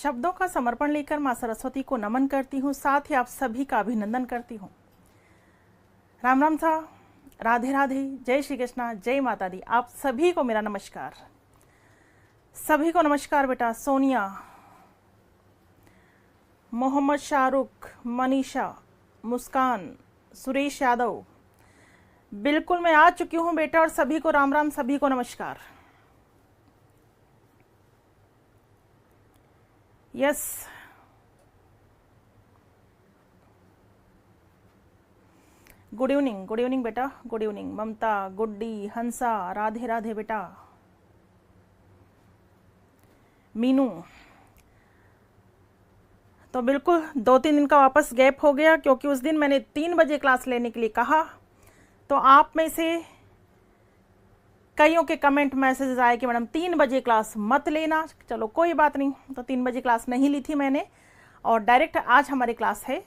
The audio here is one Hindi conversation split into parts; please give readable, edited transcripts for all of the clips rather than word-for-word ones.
शब्दों का समर्पण लेकर माँ सरस्वती को नमन करती हूँ, साथ ही आप सभी का अभिनंदन करती हूँ। राम राम था, राधे राधे, जय श्री कृष्णा, जय माता दी। आप सभी को मेरा नमस्कार। सभी को नमस्कार बेटा। सोनिया, मोहम्मद शाहरुख, मनीषा, मुस्कान, सुरेश यादव, बिल्कुल मैं आ चुकी हूँ बेटा। और सभी को राम राम, सभी को नमस्कार। यस, गुड इवनिंग बेटा, गुड इवनिंग। ममता, गुड्डी, हंसा, राधे राधे बेटा। मीनू, तो बिल्कुल 2-3 दिन का वापस गैप हो गया, क्योंकि उस दिन मैंने 3 बजे क्लास लेने के लिए कहा, तो आप में से कईयों के कमेंट मैसेजेस आए कि मैडम 3 बजे क्लास मत लेना। चलो कोई बात नहीं, तो 3 बजे क्लास नहीं ली थी मैंने, और डायरेक्ट आज हमारी क्लास है।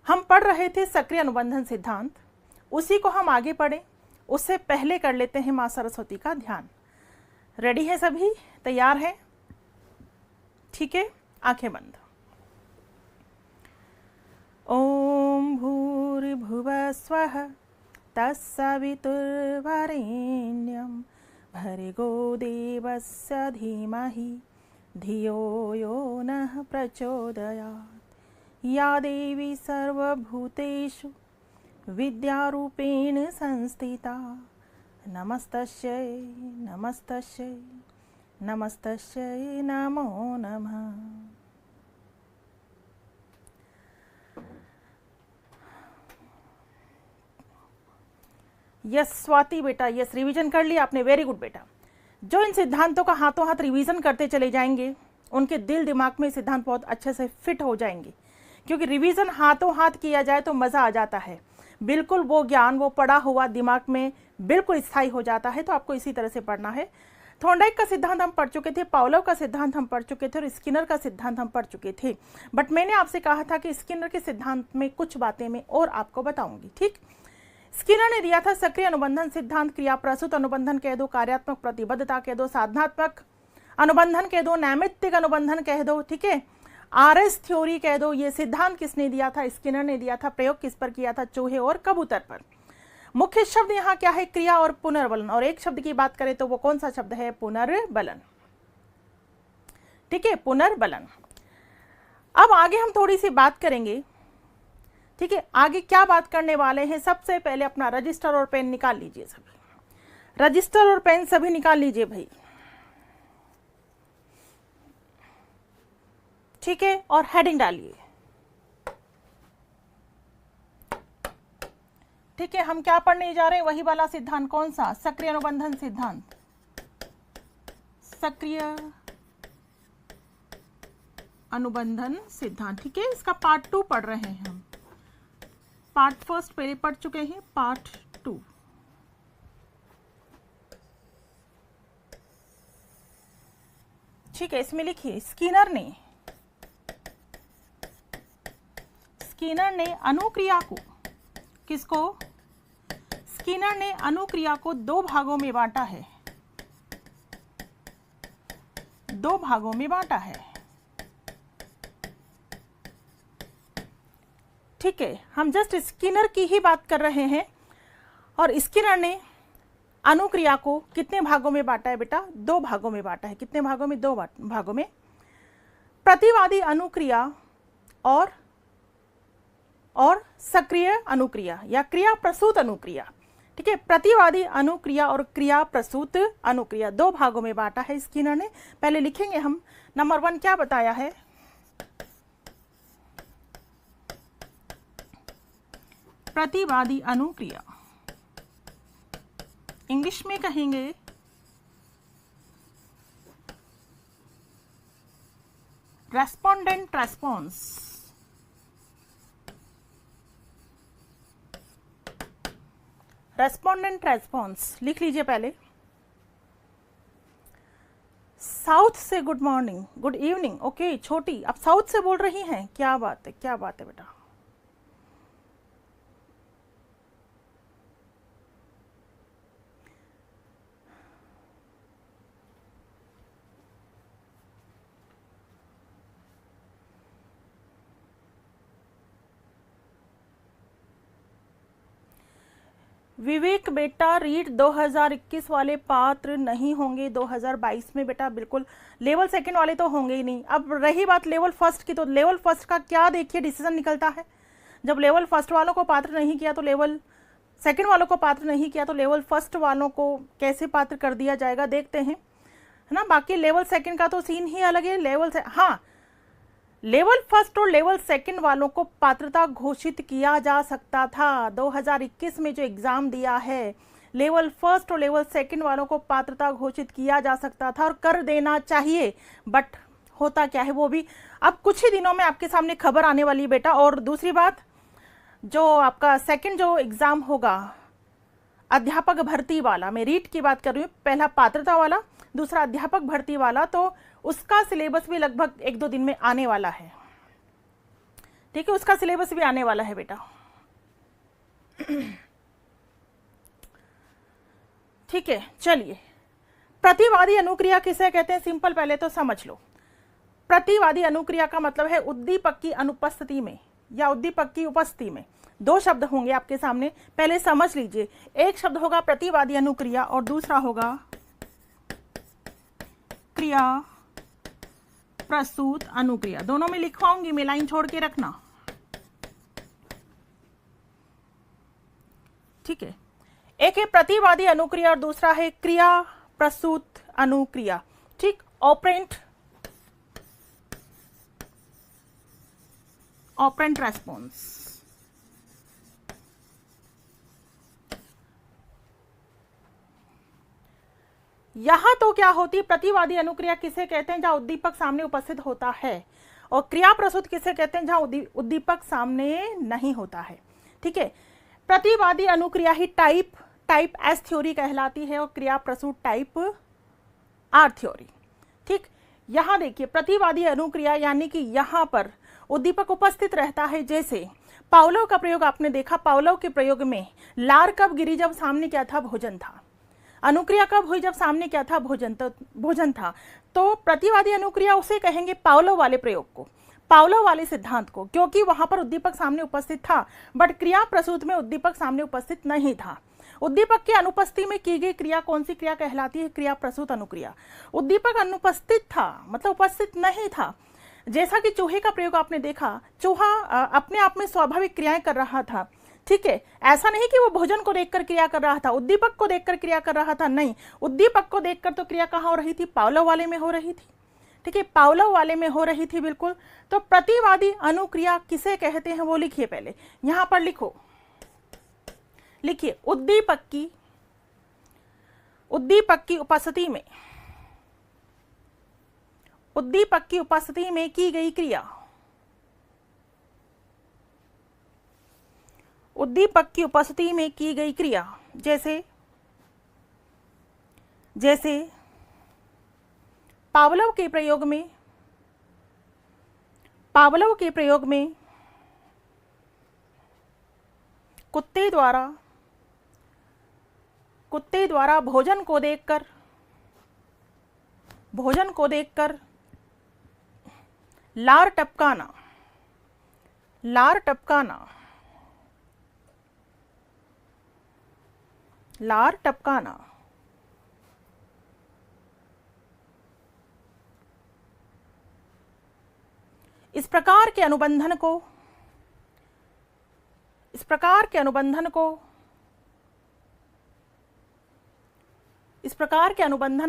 हम पढ़ रहे थे सक्रिय अनुबंधन सिद्धांत, उसी को हम आगे पढ़ें उससे पहले कर लेते हैं माँ सरस्वती का ध्यान। रेडी है सभी? तैयार है? ठीक है, आंखें बंद। ओम भूर्भुवः स्वः तत्सवितुर्वरेण्यं भर्गो देवस्य धीमहि धियो यो नः प्रचोदयात्। या देवी सर्वभूतेषु विद्यारूपेण संस्थिता नमस्तस्यै नमस्तस्यै नमस्तस्यै नमो नमः। यस स्वाति बेटा, यस रिवीजन कर लिया आपने, वेरी गुड बेटा। जो इन सिद्धांतों का हाथों हाथ रिवीजन करते चले जाएंगे, उनके दिल दिमाग में सिद्धांत बहुत अच्छे से फिट हो जाएंगे, क्योंकि रिवीजन हाथों हाथ किया जाए तो मज़ा आ जाता है। बिल्कुल वो ज्ञान, वो पढ़ा हुआ दिमाग में बिल्कुल स्थायी हो जाता है। तो आपको इसी तरह से पढ़ना है। थॉर्नडाइक का सिद्धांत हम पढ़ चुके थे, पावलोव का सिद्धांत हम पढ़ चुके थे, और स्किनर का सिद्धांत हम पढ़ चुके थे। बट मैंने आपसे कहा था कि स्किनर के सिद्धांत में कुछ बातें मैं और आपको बताऊंगी। ठीक, स्किनर ने दिया था सक्रिय अनुबंधन सिद्धांत, क्रिया प्रसूत अनुबंधन कह दो, कार्यात्मक प्रतिबद्धता कह दो, साधनात्मक अनुबंधन कह दो, नैमित्तिक अनुबंधन कह दो, ठीक है, आरएस थ्योरी कह दो। ये सिद्धांत किसने दिया था? स्किनर ने दिया था। प्रयोग किस पर किया था? चूहे और कबूतर पर। मुख्य शब्द यहाँ क्या है? क्रिया और पुनर्बलन। और एक शब्द की बात करें तो वो कौन सा शब्द है? पुनर्बलन। ठीक है, पुनर्बलन। अब आगे हम थोड़ी सी बात करेंगे। ठीक है, आगे क्या बात करने वाले हैं? सबसे पहले अपना रजिस्टर और पेन निकाल लीजिए सभी। रजिस्टर और पेन सभी निकाल लीजिए भाई। ठीक है, और हेडिंग डालिए। ठीक है, हम क्या पढ़ने जा रहे हैं? वही वाला सिद्धांत। कौन सा? सक्रिय अनुबंधन सिद्धांत। सक्रिय अनुबंधन सिद्धांत। ठीक है, इसका पार्ट 2 पढ़ रहे हैं हम। पार्ट फर्स्ट पहले पढ़ चुके हैं, पार्ट 2। ठीक है, इसमें लिखिए स्किनर ने अनुक्रिया को, किसको? स्किनर ने अनुक्रिया को 2 भागों में बांटा है। 2 भागों में बांटा है। ठीक है, हम जस्ट स्किनर की ही बात कर रहे हैं। और स्किनर ने अनुक्रिया को कितने भागों में बांटा है बेटा? 2 भागों में बांटा है। कितने भागों में? 2 भागों में। प्रतिवादी अनुक्रिया और सक्रिय अनुक्रिया या क्रिया प्रसूत अनुक्रिया। ठीक है, प्रतिवादी अनुक्रिया और क्रिया प्रसूत अनुक्रिया 2 भागों में बांटा है स्किनर ने। पहले लिखेंगे हम। नंबर 1 क्या बताया है? प्रतिवादी अनुक्रिया, इंग्लिश में कहेंगे रेस्पोंडेंट रेस्पॉन्स। रेस्पोंडेंट रेस्पॉन्स लिख लीजिए पहले। साउथ से good morning, good evening. Okay छोटी, आप साउथ से बोल रही हैं? क्या बात है, क्या बात है बेटा। विवेक बेटा रीड 2021 वाले पात्र नहीं होंगे 2022 में बेटा, बिल्कुल लेवल सेकंड वाले तो होंगे ही नहीं। अब रही बात लेवल फर्स्ट की, तो लेवल फर्स्ट का क्या देखिए डिसीजन निकलता है। जब लेवल फर्स्ट वालों को पात्र नहीं किया तो लेवल सेकंड वालों को पात्र नहीं किया तो लेवल फर्स्ट वालों को कैसे पात्र कर दिया जाएगा, देखते हैं, है ना। बाकी लेवल सेकंड का तो सीन ही अलग है। हाँ, लेवल फर्स्ट और लेवल सेकंड वालों को पात्रता घोषित किया जा सकता था। 2021 में जो एग्जाम दिया है, लेवल फर्स्ट और लेवल सेकंड वालों को पात्रता घोषित किया जा सकता था और कर देना चाहिए, बट होता क्या है वो भी अब कुछ ही दिनों में आपके सामने खबर आने वाली है बेटा। और दूसरी बात, जो आपका सेकंड जो एग्जाम होगा अध्यापक भर्ती वाला, मैं रीट की बात कर रही हूँ, पहला पात्रता वाला, दूसरा अध्यापक भर्ती वाला, तो उसका सिलेबस भी लगभग 1-2 दिन में आने वाला है। ठीक है, उसका सिलेबस भी आने वाला है बेटा। ठीक है, चलिए, प्रतिवादी अनुक्रिया किसे कहते हैं, सिंपल पहले तो समझ लो। प्रतिवादी अनुक्रिया का मतलब है उद्दीपक की अनुपस्थिति में या उद्दीपक की उपस्थिति में। 2 शब्द होंगे आपके सामने, पहले समझ लीजिए। एक शब्द होगा प्रतिवादी अनुक्रिया और दूसरा होगा क्रिया प्रसूत अनुक्रिया। दोनों में लिखवाऊंगी मैं, लाइन छोड़ के रखना। ठीक है, एक है प्रतिवादी अनुक्रिया और दूसरा है क्रिया प्रसूत अनुक्रिया। ठीक, ऑपरेंट रेस्पॉन्स। यहां तो क्या होती है, प्रतिवादी अनुक्रिया किसे कहते हैं, जहां उद्दीपक सामने उपस्थित होता है, और क्रिया प्रसूत किसे कहते हैं, जहां उद्दीपक सामने नहीं होता है। ठीक है, प्रतिवादी अनुक्रिया ही टाइप एस थ्योरी कहलाती है और क्रिया प्रसूत टाइप आर थ्योरी। ठीक, यहां देखिए प्रतिवादी अनुक्रिया यानी कि यहां पर उद्दीपक उपस्थित रहता है। जैसे पावलोव का प्रयोग आपने देखा, पावलोव के प्रयोग में लार कब गिरी, जब सामने क्या था, भोजन था। अनुक्रिया कब हुई, जब सामने क्या था, भोजन था। तो प्रतिवादी अनुक्रिया उसे कहेंगे पावलोव वाले प्रयोग को, पावलोव वाले सिद्धांत को, क्योंकि वहां पर उद्दीपक सामने उपस्थित था। बट क्रिया प्रसूत में उद्दीपक सामने उपस्थित नहीं था। उद्दीपक की अनुपस्थिति में की गई क्रिया कौन सी क्रिया कहलाती है, क्रिया प्रसूत अनुक्रिया। उद्दीपक अनुपस्थित था मतलब उपस्थित नहीं था। जैसा कि चूहे का प्रयोग आपने देखा, चूहा अपने आप में स्वाभाविक क्रियाएं कर रहा था। ठीक है, ऐसा नहीं कि वो भोजन को देखकर क्रिया कर रहा था, उद्दीपक को देखकर क्रिया कर रहा था, नहीं, उद्दीपक को देखकर तो क्रिया कहाँ हो रही थी, पावलोव वाले में हो रही थी। ठीक है, पावलोव वाले में हो रही थी, बिल्कुल। तो प्रतिवादी अनुक्रिया किसे कहते हैं वो लिखिए, पहले यहां पर लिखिए उद्दीपक की उपस्थिति में, उद्दीपक की उपस्थिति में की गई क्रिया, उद्दीपक की उपस्थिति में की गई क्रिया। जैसे पावलोव के प्रयोग में कुत्ते द्वारा भोजन को देखकर लार टपकाना, इस प्रकार के अनुबंधन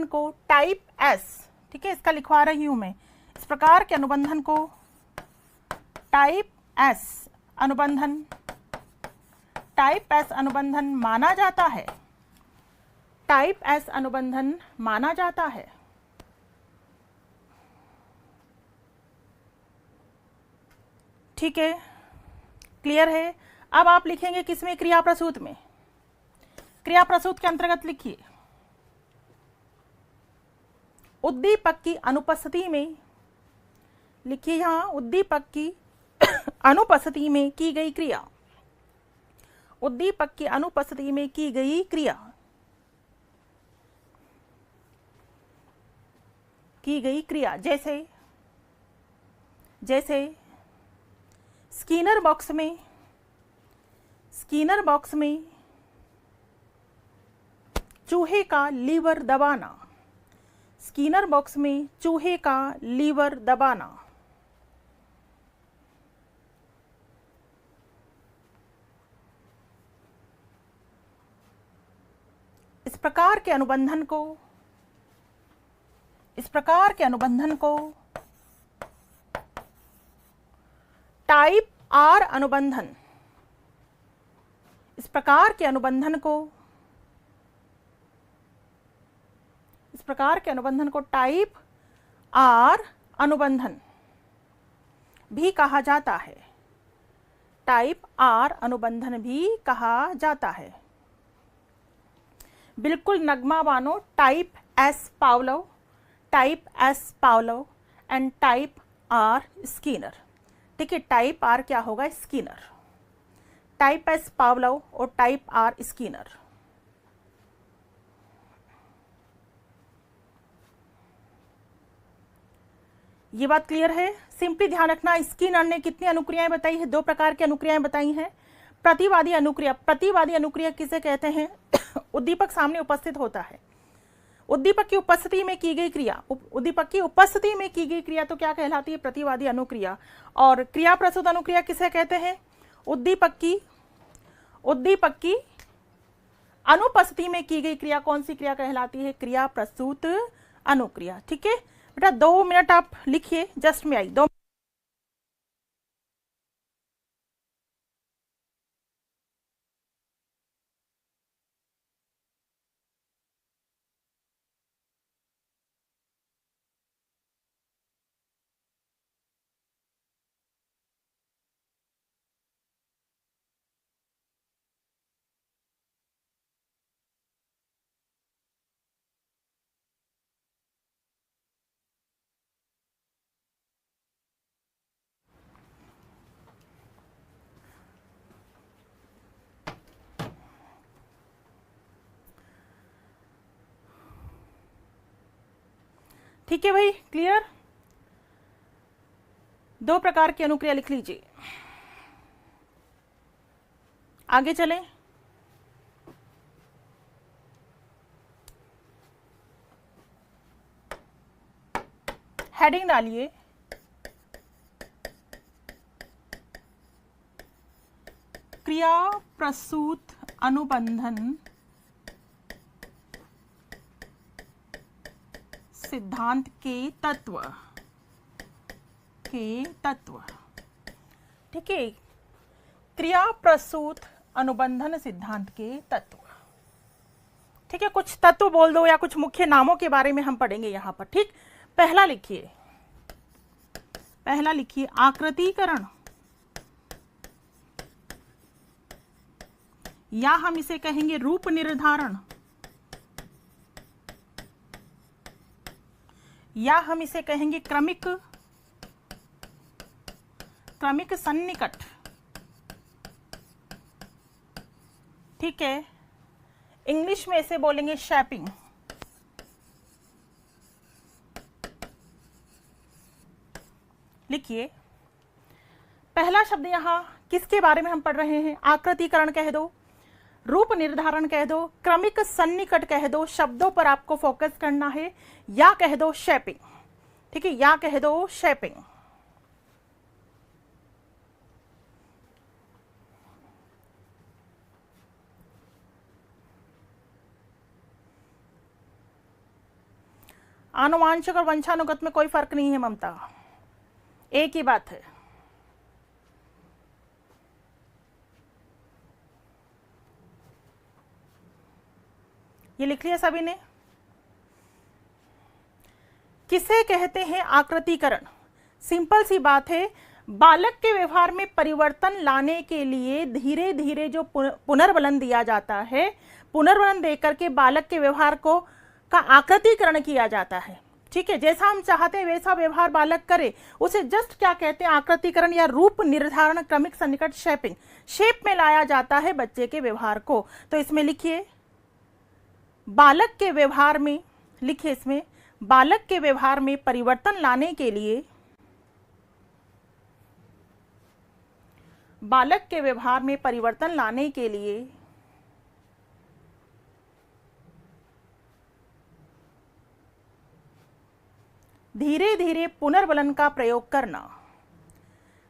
को टाइप एस, ठीक है, इसका लिखवा रही हूं मैं, इस प्रकार के अनुबंधन को टाइप एस अनुबंधन माना जाता है, टाइप एस अनुबंधन माना जाता है। ठीक है, क्लियर है। अब आप लिखेंगे किसमें, क्रिया प्रसूत में। क्रिया प्रसूत के अंतर्गत लिखिए उद्दीपक की अनुपस्थिति में, लिखिए यहां उद्दीपक की अनुपस्थिति में की गई क्रिया, उद्दीपक की अनुपस्थिति में की गई क्रिया, जैसे स्कीनर बॉक्स में चूहे का लीवर दबाना। स्किनर बॉक्स में चूहे का लीवर दबाना। इस प्रकार के अनुबंधन को टाइप आर अनुबंधन, इस प्रकार के अनुबंधन को टाइप आर अनुबंधन भी कहा जाता है। टाइप आर अनुबंधन भी कहा जाता है। बिल्कुल Nagma Bano, type S Pavlov and type R Skinner. ठीक है, टाइप आर क्या होगा? स्किनर। टाइप एस पावलोव और टाइप आर स्किनर। ये बात क्लियर है? सिंपली ध्यान रखना, स्किनर ने कितनी अनुक्रियाएं बताई है? 2 प्रकार की अनुक्रियाएं बताई हैं। प्रतिवादी अनुक्रिया, प्रतिवादी अनुक्रिया किसे कहते हैं? उद्दीपक सामने उपस्थित होता है, उद्दीपक की उपस्थिति में की गई क्रिया, उद्दीपक की उपस्थिति में की गई क्रिया तो क्या कहलाती है? प्रतिवादी अनुक्रिया। और क्रिया प्रस्तुत अनुक्रिया किसे कहते हैं? उद्दीपक की अनुपस्थिति में की गई क्रिया कौन सी क्रिया कहलाती है? क्रिया प्रस्तुत अनुक्रिया। ठीक है बेटा, 2 मिनट आप लिखिए, जस्ट में आई 2। ठीक है भाई, क्लियर? 2 प्रकार की अनुक्रिया लिख लीजिए। आगे चलें। हेडिंग डालिए, क्रिया प्रस्तुत अनुबंधन सिद्धांत के तत्व। ठीक है, क्रिया प्रस्तुत अनुबंधन सिद्धांत के तत्व। ठीक है, कुछ तत्व बोल दो या कुछ मुख्य नामों के बारे में हम पढ़ेंगे यहां पर। ठीक, पहला लिखिए आकृतिकरण, या हम इसे कहेंगे रूप निर्धारण, या हम इसे कहेंगे क्रमिक सन्निकट। ठीक है, इंग्लिश में इसे बोलेंगे शैपिंग। लिखिए, पहला शब्द यहां किसके बारे में हम पढ़ रहे हैं? आकृतिकरण कह दो, रूप निर्धारण कह दो, क्रमिक सन्निकट कह दो, शब्दों पर आपको फोकस करना है, या कह दो शेपिंग। ठीक है, या कह दो शेपिंग। आनुवांशिक और वंशानुगत में कोई फर्क नहीं है ममता, एक ही बात है। ये लिख लिया सभी ने? किसे कहते हैं आकृतिकरण? सिंपल सी बात है, बालक के व्यवहार में परिवर्तन लाने के लिए धीरे धीरे जो पुनर्बलन दिया जाता है, पुनर्बलन देकर के बालक के व्यवहार को का आकृतिकरण किया जाता है। ठीक है, जैसा हम चाहते हैं वैसा व्यवहार बालक करे, उसे जस्ट क्या कहते हैं? आकृतिकरण या रूप निर्धारण, क्रमिक सन्निकट, शेपिंग। शेप में लाया जाता है बच्चे के व्यवहार को। तो इसमें लिखिए, बालक के व्यवहार में, लिखिए इसमें, बालक के व्यवहार में परिवर्तन लाने के लिए, बालक के व्यवहार में परिवर्तन लाने के लिए धीरे धीरे पुनर्बलन का प्रयोग करना,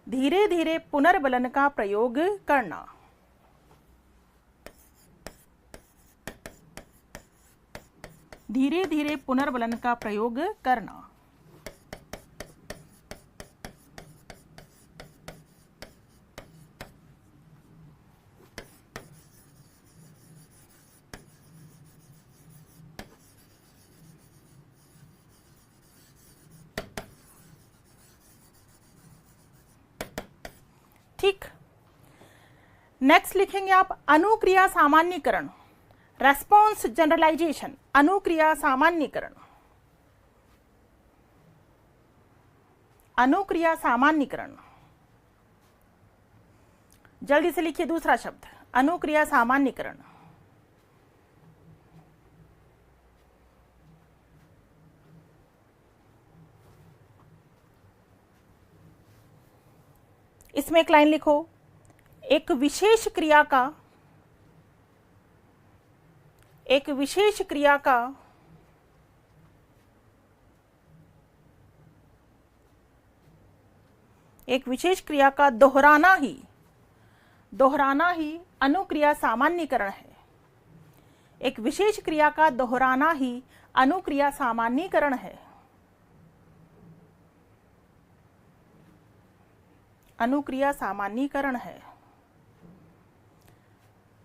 धीरे धीरे पुनर्बलन का प्रयोग करना, धीरे धीरे पुनर्बलन का प्रयोग करना। ठीक, नेक्स्ट लिखेंगे आप अनुक्रिया सामान्यीकरण, रेस्पॉन्स जनरलाइजेशन, अनुक्रिया सामान्यीकरण, अनुक्रिया सामान्यीकरण। जल्दी से लिखिए दूसरा शब्द, अनुक्रिया सामान्यीकरण। इसमें एक लाइन लिखो, एक विशेष क्रिया का, एक विशेष क्रिया का एक विशेष क्रिया का दोहराना ही अनुक्रिया सामान्यीकरण है। एक विशेष क्रिया का दोहराना ही अनुक्रिया सामान्यीकरण है। अनुक्रिया सामान्यीकरण है।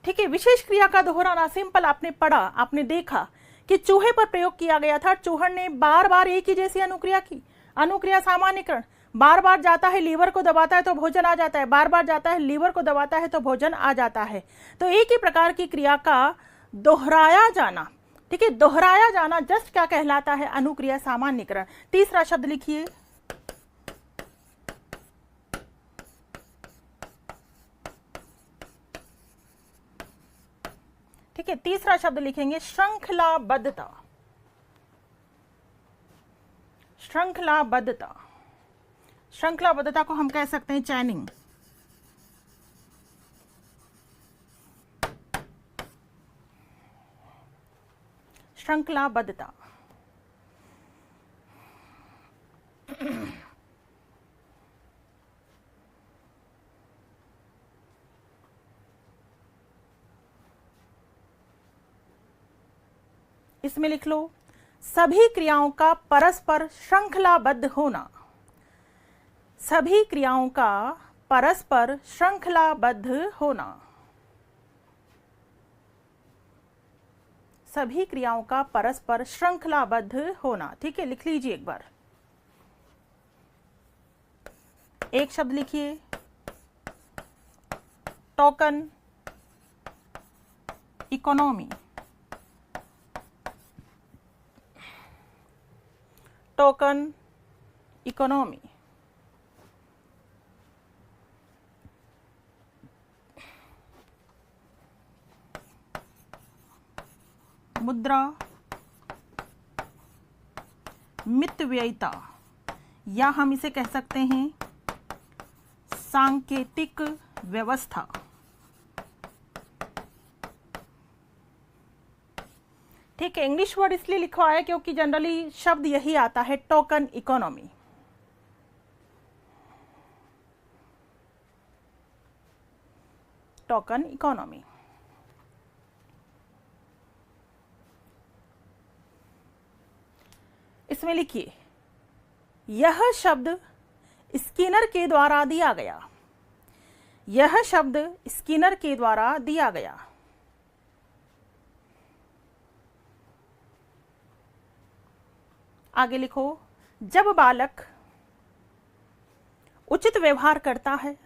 ठीक है, विशेष क्रिया का दोहराना सिंपल, आपने पढ़ा, आपने देखा कि चूहे पर प्रयोग किया गया था। चूहड़ ने बार बार एक ही जैसी अनुक्रिया की, अनुक्रिया सामान्यीकरण। बार बार जाता है, लीवर को दबाता है तो भोजन आ जाता है, बार बार जाता है, लीवर को दबाता है तो भोजन आ जाता है। तो एक ही प्रकार की क्रिया का दोहराया जाना, ठीक है, दोहराया जाना जस्ट क्या कहलाता है? अनुक्रिया सामान्यीकरण। तीसरा शब्द लिखिए, ठीक है, तीसरा शब्द लिखेंगे श्रृंखलाबद्धता। श्रृंखलाबद्धता, श्रृंखलाबद्धता को हम कह सकते हैं चैनिंग। श्रृंखलाबद्धता, इसमें लिख लो सभी क्रियाओं का परस्पर श्रृंखलाबद्ध होना। सभी क्रियाओं का परस्पर श्रृंखलाबद्ध होना। सभी क्रियाओं का परस्पर श्रृंखलाबद्ध होना। ठीक है, लिख लीजिए एक बार। एक शब्द लिखिए, टोकन इकोनॉमी। Token economy. मुद्रा मितव्ययिता, या हम इसे कह सकते हैं सांकेतिक व्यवस्था। ठीक है, इंग्लिश वर्ड इसलिए लिखा है क्योंकि जनरली शब्द यही आता है, टोकन इकोनॉमी। Token economy. इसमें लिखिए, यह शब्द स्किनर के द्वारा दिया गया। यह शब्द स्किनर के द्वारा दिया गया। आगे लिखो, जब बालक उचित व्यवहार करता है,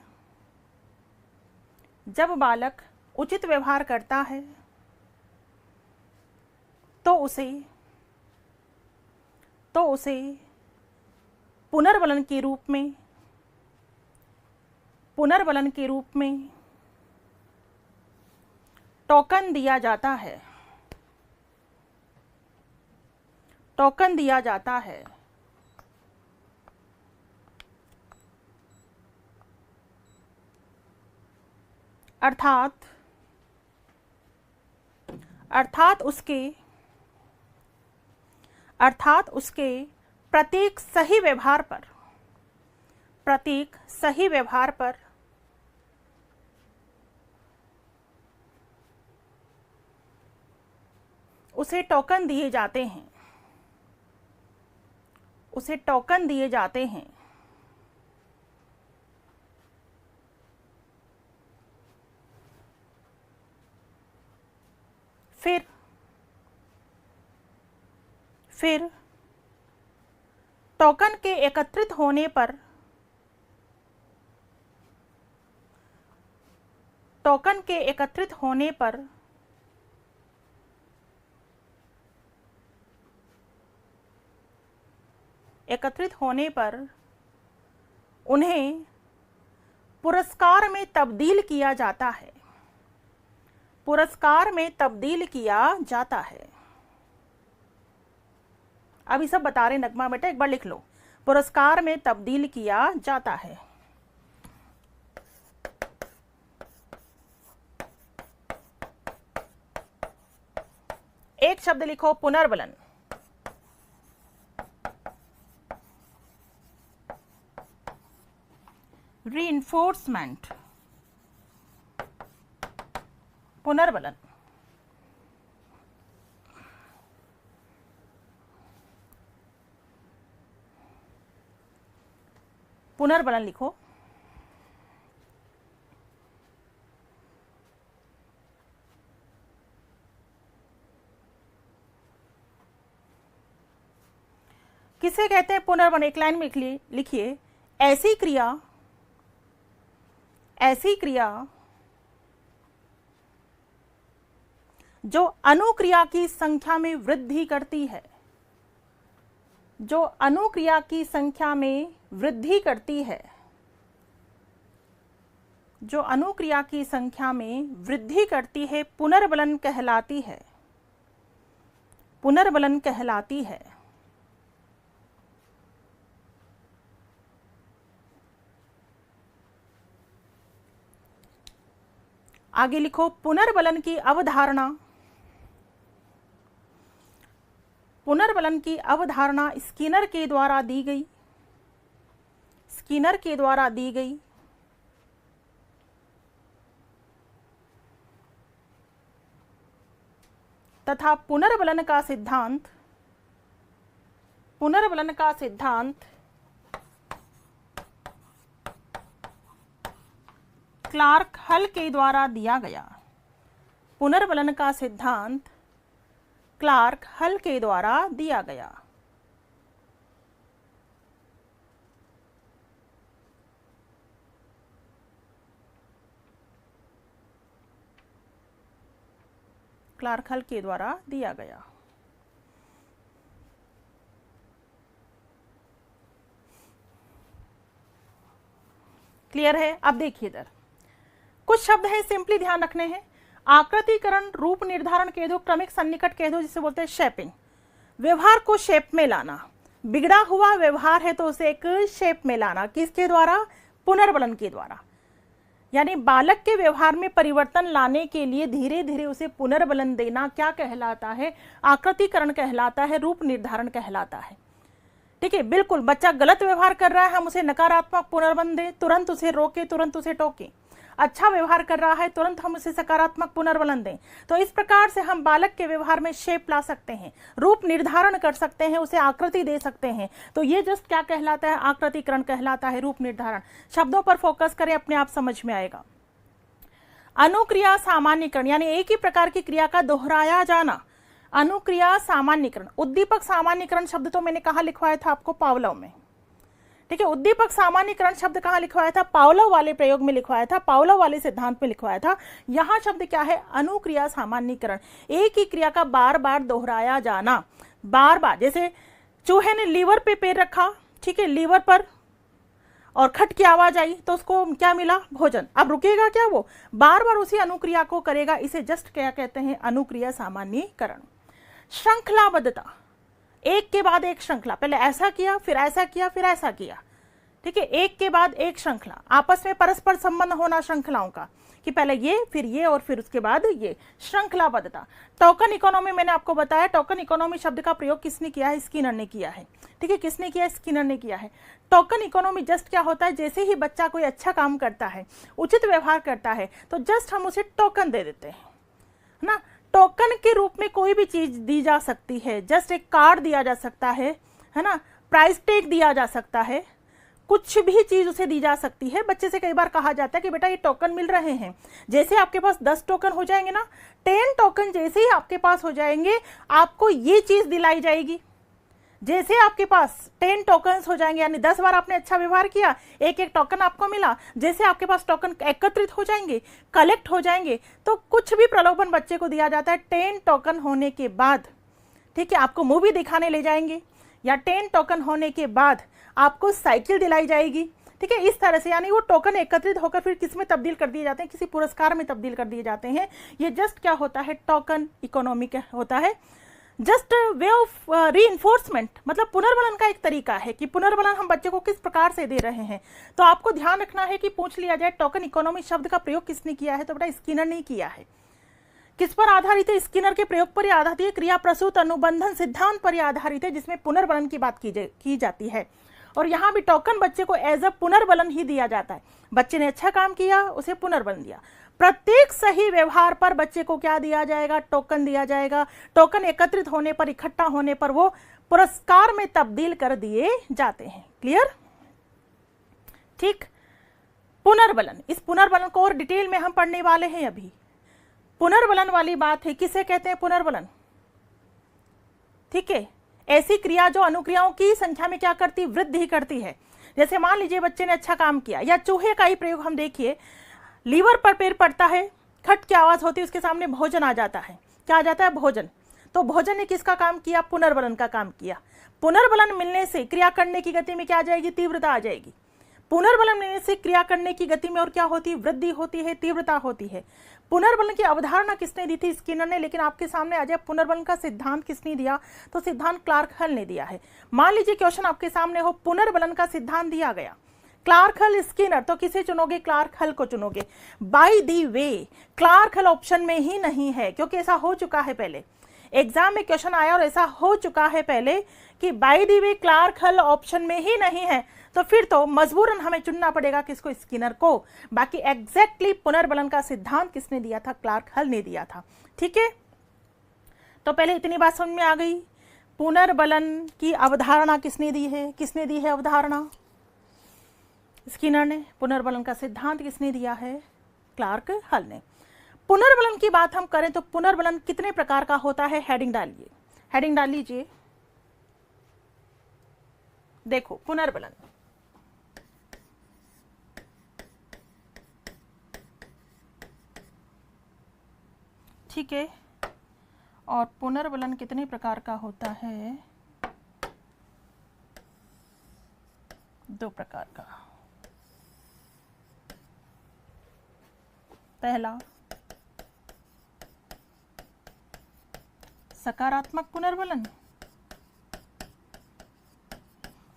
जब बालक उचित व्यवहार करता है तो उसे पुनर्बलन के रूप में, पुनर्बलन के रूप में टोकन दिया जाता है। टोकन दिया जाता है। अर्थात उसके प्रतीक सही व्यवहार पर, प्रतीक सही व्यवहार पर उसे टोकन दिए जाते हैं, उसे टोकन दिए जाते हैं। फिर टोकन के एकत्रित होने पर, टोकन के एकत्रित होने पर उन्हें पुरस्कार में तब्दील किया जाता है, पुरस्कार में तब्दील किया जाता है। अभी सब बता रहे नगमा बेटा, एक बार लिख लो, पुरस्कार में तब्दील किया जाता है। एक शब्द लिखो, पुनर्बलन। रीइंफोर्समेंट, पुनर्बलन। पुनर्बलन लिखो। किसे कहते हैं पुनर्बलन? एक लाइन में लिखिए, ऐसी क्रिया जो अनुक्रिया की संख्या में वृद्धि करती है, जो अनुक्रिया की संख्या में वृद्धि करती है, जो अनुक्रिया की संख्या में वृद्धि करती है, पुनर्बलन कहलाती है, पुनर्बलन कहलाती है। आगे लिखो, पुनर्बलन की अवधारणा, पुनर्बलन की अवधारणा स्किनर के द्वारा दी गई, स्किनर के द्वारा दी गई तथा पुनर्बलन का सिद्धांत, पुनर्बलन का सिद्धांत क्लार्क हल के द्वारा दिया गया, पुनर्बलन का सिद्धांत क्लार्क हल के द्वारा दिया गया। क्लार्क हल के द्वारा दिया गया। क्लियर है? अब देखिए इधर कुछ शब्द हैं, सिंपली ध्यान रखने हैं। आकृतिकरण, रूप निर्धारण कह दो, क्रमिक सन्निकट कह दो, जिसे बोलते हैं शेपिंग। व्यवहार को शेप में लाना, बिगड़ा हुआ व्यवहार है तो उसे एक शेप में लाना, किसके द्वारा? पुनर्बलन के द्वारा। यानी बालक के व्यवहार में परिवर्तन लाने के लिए धीरे धीरे उसे पुनर्बलन देना क्या कहलाता है? आकृतिकरण कहलाता है, रूप निर्धारण कहलाता है। ठीक है, बिल्कुल बच्चा गलत व्यवहार कर रहा है, हम उसे नकारात्मक पुनर्बलन दें, तुरंत उसे रोके, तुरंत उसे टोके। अच्छा व्यवहार कर रहा है, तुरंत हम उसे सकारात्मक पुनर्बलन दें। तो इस प्रकार से हम बालक के व्यवहार में शेप ला सकते हैं, रूप निर्धारण कर सकते हैं, उसे आकृति दे सकते हैं। तो ये जस्ट क्या कहलाता है? आकृतिकरण कहलाता है, रूप निर्धारण। शब्दों पर फोकस करें, अपने आप समझ में आएगा। अनुक्रिया सामान्यकरण, यानी एक ही प्रकार की क्रिया का दोहराया जाना, अनुक्रिया सामान्यकरण। उद्दीपक सामान्यकरण शब्द तो मैंने कहाँ लिखवाया था आपको? पावलोव में। ठीक है, उद्दीपक सामान्यकरण शब्द कहाँ लिखवाया था? पावलोव वाले प्रयोग में लिखवाया था, पावलोव वाले सिद्धांत में लिखवाया था। यहाँ शब्द क्या है? अनुक्रिया सामान्यकरण। एक ही क्रिया का बार बार दोहराया जाना, बार बार। जैसे चूहे ने लीवर पे पैर रखा, ठीक है, लीवर पर, और खट की आवाज आई तो उसको क्या मिला? भोजन। अब रुकेगा क्या? वो बार बार उसी अनुक्रिया को करेगा। इसे जस्ट क्या कहते हैं? अनुक्रिया सामान्यकरण। श्रृंखलाबद्धता, एक के बाद एक श्रृंखला, पहले ऐसा किया, फिर ऐसा किया, फिर ऐसा किया। ठीक है, एक के बाद एक श्रृंखला, आपस में परस्पर संबंध होना श्रृंखलाओं का, कि पहले ये, फिर ये और फिर उसके बाद ये, श्रृंखलाबद्धता। टोकन इकोनॉमी मैंने आपको बताया, टोकन इकोनॉमी शब्द का प्रयोग किसने किया है? स्किनर ने किया है। ठीक है, किसने किया? स्किनर ने किया है। टोकन इकोनॉमी जस्ट क्या होता है, जैसे ही बच्चा कोई अच्छा काम करता है, उचित व्यवहार करता है, तो जस्ट हम उसे टोकन दे देते हैं, है ना। टोकन के रूप में कोई भी चीज दी जा सकती है, जस्ट एक कार्ड दिया जा सकता है ना, प्राइस टैग दिया जा सकता है, कुछ भी चीज उसे दी जा सकती है। बच्चे से कई बार कहा जाता है कि बेटा ये टोकन मिल रहे हैं, जैसे आपके पास 10 टोकन हो जाएंगे ना, 10 टोकन जैसे ही आपके पास हो जाएंगे, आपको ये चीज दिलाई जाएगी। जैसे आपके पास 10 टोकन्स हो जाएंगे, यानी 10 बार आपने अच्छा व्यवहार किया, एक एक टोकन आपको मिला, जैसे आपके पास टोकन एकत्रित हो जाएंगे, कलेक्ट हो जाएंगे, तो कुछ भी प्रलोभन बच्चे को दिया जाता है 10 टोकन होने के बाद। ठीक है, आपको मूवी दिखाने ले जाएंगे, या 10 टोकन होने के बाद आपको साइकिल दिलाई जाएगी। ठीक है, इस तरह से, यानी वो टोकन एकत्रित होकर फिर किस में तब्दील कर दिए जाते हैं? किसी पुरस्कार में तब्दील कर दिए जाते हैं। ये जस्ट क्या होता है? टोकन इकोनॉमी का होता है। जस्ट वे ऑफ रीइंफोर्समेंट, मतलब पुनर्बलन का एक तरीका है कि पुनर्बलन हम बच्चे को किस प्रकार से दे रहे हैं। तो आपको ध्यान रखना है कि पूछ लिया जाए टोकन इकोनॉमी शब्द का प्रयोग किसने किया है, तो बेटा स्किनर ने किया है। किस पर आधारित है? स्किनर के प्रयोग पर आधारित है, क्रिया प्रसूत अनुबंधन सिद्धांत पर आधारित है, जिसमें पुनर्बलन की बात की जाती है। और यहाँ भी टोकन बच्चे को एज अ पुनर्बलन ही दिया जाता है। बच्चे ने अच्छा काम किया, उसे पुनर्बलन दिया। प्रत्येक सही व्यवहार पर बच्चे को क्या दिया जाएगा? टोकन दिया जाएगा। टोकन एकत्रित होने पर, इकट्ठा होने पर वो पुरस्कार में तब्दील कर दिए जाते हैं। क्लियर? ठीक। पुनर्बलन, इस पुनर्बलन को और डिटेल में हम पढ़ने वाले हैं अभी। पुनर्बलन वाली बात है, किसे कहते हैं पुनर्बलन? ठीक है, ऐसी क्रिया जो अनुक्रियाओं की संख्या में क्या करती? वृद्धि करती है। जैसे मान लीजिए बच्चे ने अच्छा काम किया, या चूहे का ही प्रयोग हम देखिए, लीवर पर पैर पड़ता है, खट की आवाज होती है, उसके सामने भोजन आ जाता है। क्या आ जाता है? भोजन। तो भोजन ने किसका काम किया? पुनर्बलन का काम किया। पुनर्बलन मिलने से क्रिया करने की गति में क्या आ जाएगी? तीव्रता आ जाएगी। पुनर्बलन मिलने से क्रिया करने की गति में और क्या होती है? वृद्धि होती है, तीव्रता होती है। पुनर्बलन की अवधारणा किसने दी थी? स्किनर ने। लेकिन आपके सामने आ जाए पुनर्बलन का सिद्धांत किसने दिया? तो सिद्धांत क्लार्क हल ने दिया है। मान लीजिए क्वेश्चन आपके सामने हो, पुनर्बलन का सिद्धांत दिया गया, क्लार्क हल, स्किनर, तो किसे चुनोगे? क्लार्क हल को चुनोगे। बाय दी वे, क्लार्क हल ऑप्शन में ही नहीं है, क्योंकि ऐसा हो चुका है पहले एग्जाम में क्वेश्चन आया और ऐसा हो चुका है पहले कि बाय दी वे क्लार्क हल ऑप्शन में ही नहीं है, तो फिर तो मजबूरन हमें चुनना पड़ेगा किसको? स्किनर को। बाकी एग्जैक्टली पुनर्बलन का सिद्धांत किसने दिया था? क्लार्क हल ने दिया था। ठीक है, तो पहले इतनी बात समझ में आ गई। पुनर्बलन की अवधारणा किसने दी है? किसने दी है अवधारणा? स्किनर ने। पुनर्बलन का सिद्धांत किसने दिया है? क्लार्क हल ने। पुनर्बलन की बात हम करें तो पुनर्बलन कितने प्रकार का होता है? हेडिंग डालिए, हेडिंग डाल लीजिए। देखो, पुनर्बलन, ठीक है, और पुनर्बलन कितने प्रकार का होता है? 2 प्रकार का। पहला सकारात्मक पुनर्बलन,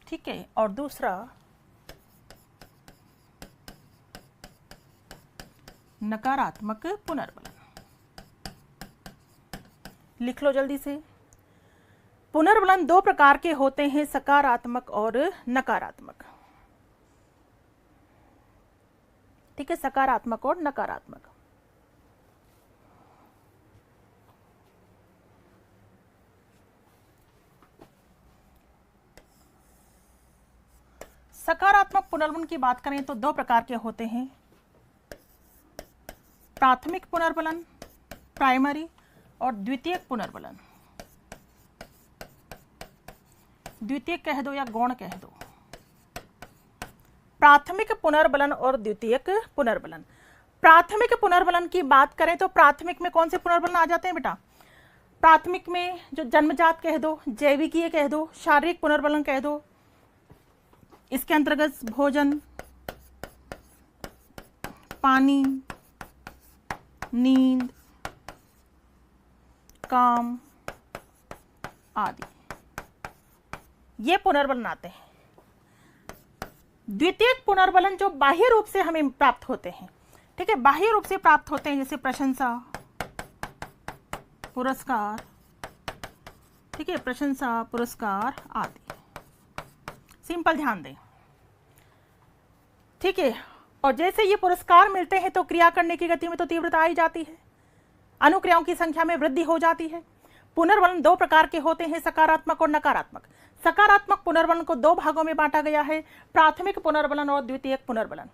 ठीक है, और दूसरा नकारात्मक पुनर्बलन। लिख लो जल्दी से। पुनर्बलन 2 प्रकार के होते हैं, सकारात्मक और नकारात्मक। ठीक है, सकारात्मक और नकारात्मक। सकारात्मक पुनर्बलन की बात करें तो 2 प्रकार के होते हैं, प्राथमिक पुनर्बलन, प्राइमरी, और द्वितीयक पुनर्बलन। द्वितीयक कह दो या गौण कह दो। प्राथमिक पुनर्बलन और द्वितीयक पुनर्बलन। प्राथमिक पुनर्बलन की बात करें तो प्राथमिक में कौन से पुनर्बलन आ जाते हैं बेटा? प्राथमिक में जो जन्मजात कह दो, जैविकीय कह दो, शारीरिक पुनर्बलन कह दो। इसके अंतर्गत भोजन, पानी, नींद, काम आदि, ये पुनर्बलन आते हैं। द्वितीयक पुनर्बलन जो बाह्य रूप से हमें प्राप्त होते हैं, ठीक है, बाह्य रूप से प्राप्त होते हैं जैसे प्रशंसा, पुरस्कार, ठीक है, प्रशंसा, पुरस्कार आदि। सिंपल ध्यान दें, ठीक है। और जैसे ये पुरस्कार मिलते हैं तो क्रिया करने की गति में तो तीव्रता आई जाती है, अनुक्रियाओं की संख्या में वृद्धि हो जाती है। पुनर्वलन दो प्रकार के होते हैं, सकारात्मक और नकारात्मक। सकारात्मक पुनर्वलन को दो भागों में बांटा गया है, प्राथमिक पुनर्वलन और द्वितीयक पुनर्वलन।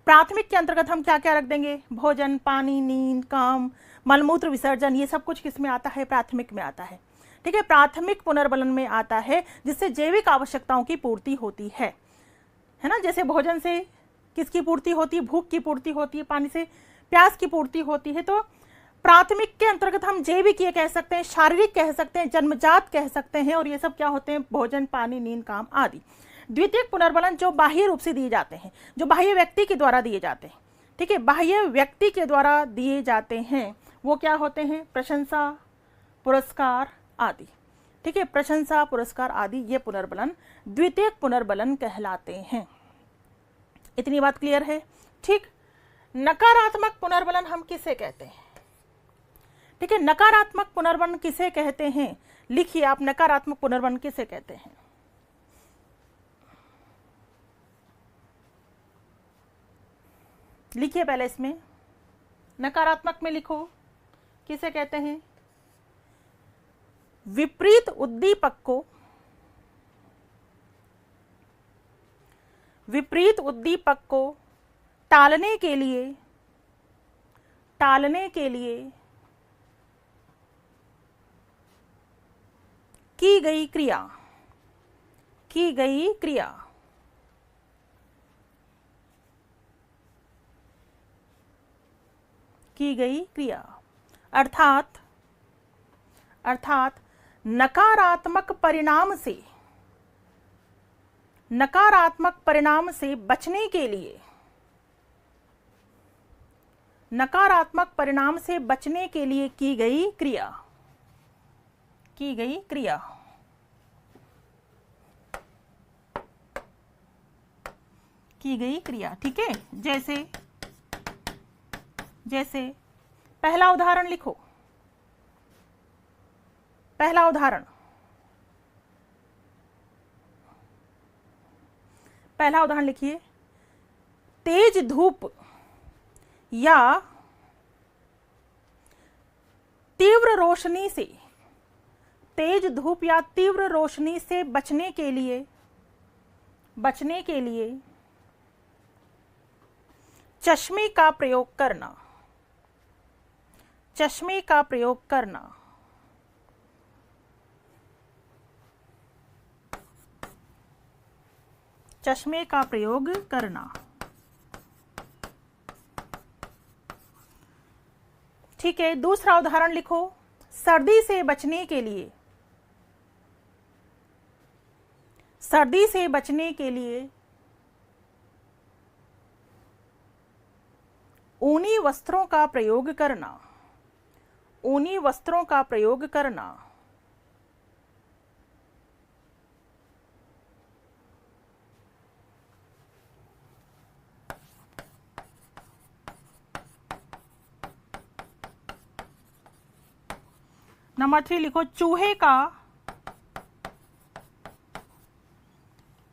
प्राथमिक के अंतर्गत हम क्या क्या रख देंगे, भोजन, पानी, नींद, काम, मलमूत्र विसर्जन, ये सब कुछ किसमें आता है, प्राथमिक में आता है। ठीक है, प्राथमिक पुनर्वलन में आता है जिससे जैविक आवश्यकताओं की पूर्ति होती है ना। जैसे भोजन से किसकी पूर्ति होती है, भूख की पूर्ति होती है, पानी से प्यास की पूर्ति होती है। तो प्राथमिक के अंतर्गत हम जैविक ये कह सकते हैं, शारीरिक कह सकते हैं, जन्मजात कह सकते हैं, और ये सब क्या होते हैं, भोजन, पानी, नींद, काम आदि। द्वितीयक पुनर्वलन जो बाह्य रूप से दिए जाते हैं, जो बाह्य व्यक्ति के द्वारा दिए जाते हैं, ठीक है, बाह्य व्यक्ति के द्वारा दिए जाते हैं, वो क्या होते हैं, प्रशंसा, पुरस्कार आदि। ठीक है, प्रशंसा, पुरस्कार आदि ये पुनर्वलन द्वितीयक पुनर्वलन कहलाते हैं। इतनी बात क्लियर है। ठीक, नकारात्मक पुनर्वलन हम किसे कहते हैं, ठीक है, नकारात्मक पुनर्वलन किसे कहते हैं, लिखिए आप, नकारात्मक पुनर्वलन किसे कहते हैं। लिखिए पहले इसमें, नकारात्मक में लिखो किसे कहते हैं, विपरीत उद्दीपक को, विपरीत उद्दीपक को टालने के लिए की गई क्रिया, की गई क्रिया, की गई क्रिया, अर्थात नकारात्मक परिणाम से, नकारात्मक परिणाम से बचने के लिए, नकारात्मक परिणाम से बचने के लिए की गई क्रिया, की गई क्रिया। की गई क्रिया, ठीक है। जैसे पहला उदाहरण लिखो, पहला उदाहरण, पहला उदाहरण लिखिए, तेज धूप या तीव्र रोशनी से, तेज धूप या तीव्र रोशनी से बचने के लिए चश्मे का प्रयोग करना, चश्मे का प्रयोग करना, चश्मे का प्रयोग करना। ठीक है, दूसरा उदाहरण लिखो, सर्दी से बचने के लिए, सर्दी से बचने के लिए ऊनी वस्त्रों का प्रयोग करना, ऊनी वस्त्रों का प्रयोग करना। नंबर 3 लिखो, चूहे का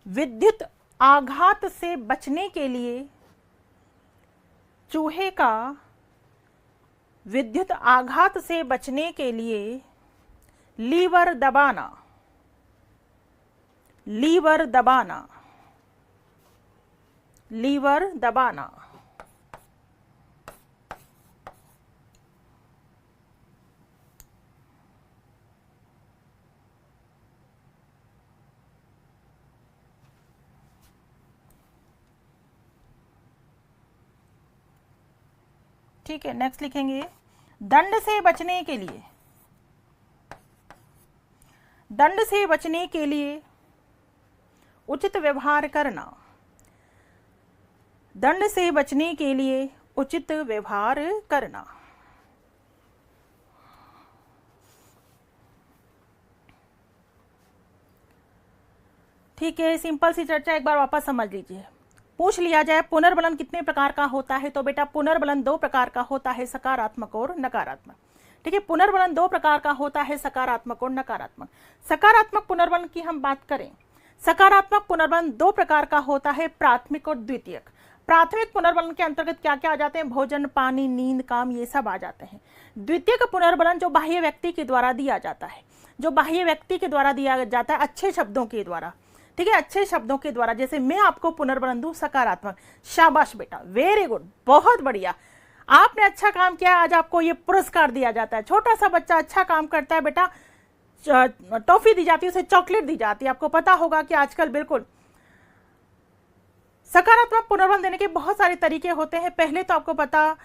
विद्युत आघात से बचने के लिए, चूहे का विद्युत आघात से बचने के लिए लीवर दबाना, लीवर दबाना, लीवर दबाना। ठीक है, नेक्स्ट लिखेंगे, दंड से बचने के लिए, दंड से बचने के लिए उचित व्यवहार करना, दंड से बचने के लिए उचित व्यवहार करना। ठीक है, सिंपल सी चर्चा एक बार वापस समझ लीजिए। पूछ लिया जाए पुनर्बलन कितने प्रकार का होता है, तो बेटा पुनर्बलन 2 प्रकार का होता है, सकारात्मक और नकारात्मक। ठीक है, पुनर्बलन 2 प्रकार का होता है, सकारात्मक और नकारात्मक। सकारात्मक पुनर्बलन की हम बात करें, सकारात्मक पुनर्बलन 2 प्रकार का होता है, प्राथमिक और द्वितीयक। प्राथमिक पुनर्बलन के अंतर्गत क्या क्या आ जाते हैं, भोजन, पानी, नींद, काम, ये सब आ जाते हैं। द्वितीयक पुनर्बलन जो बाह्य व्यक्ति के द्वारा दिया जाता है, जो बाह्य व्यक्ति के द्वारा दिया जाता है अच्छे शब्दों के द्वारा। ठीक है, अच्छे शब्दों के द्वारा, जैसे मैं आपको पुनर्बलन दूं सकारात्मक, शाबाश बेटा, वेरी गुड, बहुत बढ़िया, आपने अच्छा काम किया, आज आपको ये पुरस्कार दिया जाता है। छोटा सा बच्चा अच्छा काम करता है बेटा, टॉफी दी जाती है, उसे चॉकलेट दी जाती है। आपको पता होगा कि आजकल बिल्कुल सकारात्मक पुनर्बलन देने के बहुत सारे तरीके होते हैं। पहले तो आपको पता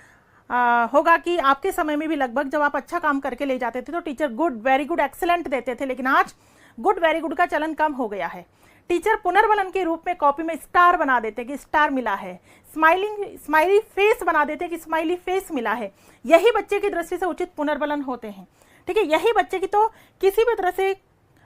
होगा कि आपके समय में भी लगभग जब आप अच्छा काम करके ले जाते थे तो teacher good, very good, excellent देते थे, लेकिन आज गुड, वेरी गुड का चलन कम हो गया है। टीचर पुनर्बलन के रूप में कॉपी में स्टार बना देते कि स्टार मिला है, स्माइली फेस बना देते कि स्माइली फेस मिला है। यही बच्चे की दृष्टि से उचित पुनर्बलन होते हैं। ठीक है, यही बच्चे की, तो किसी भी तरह से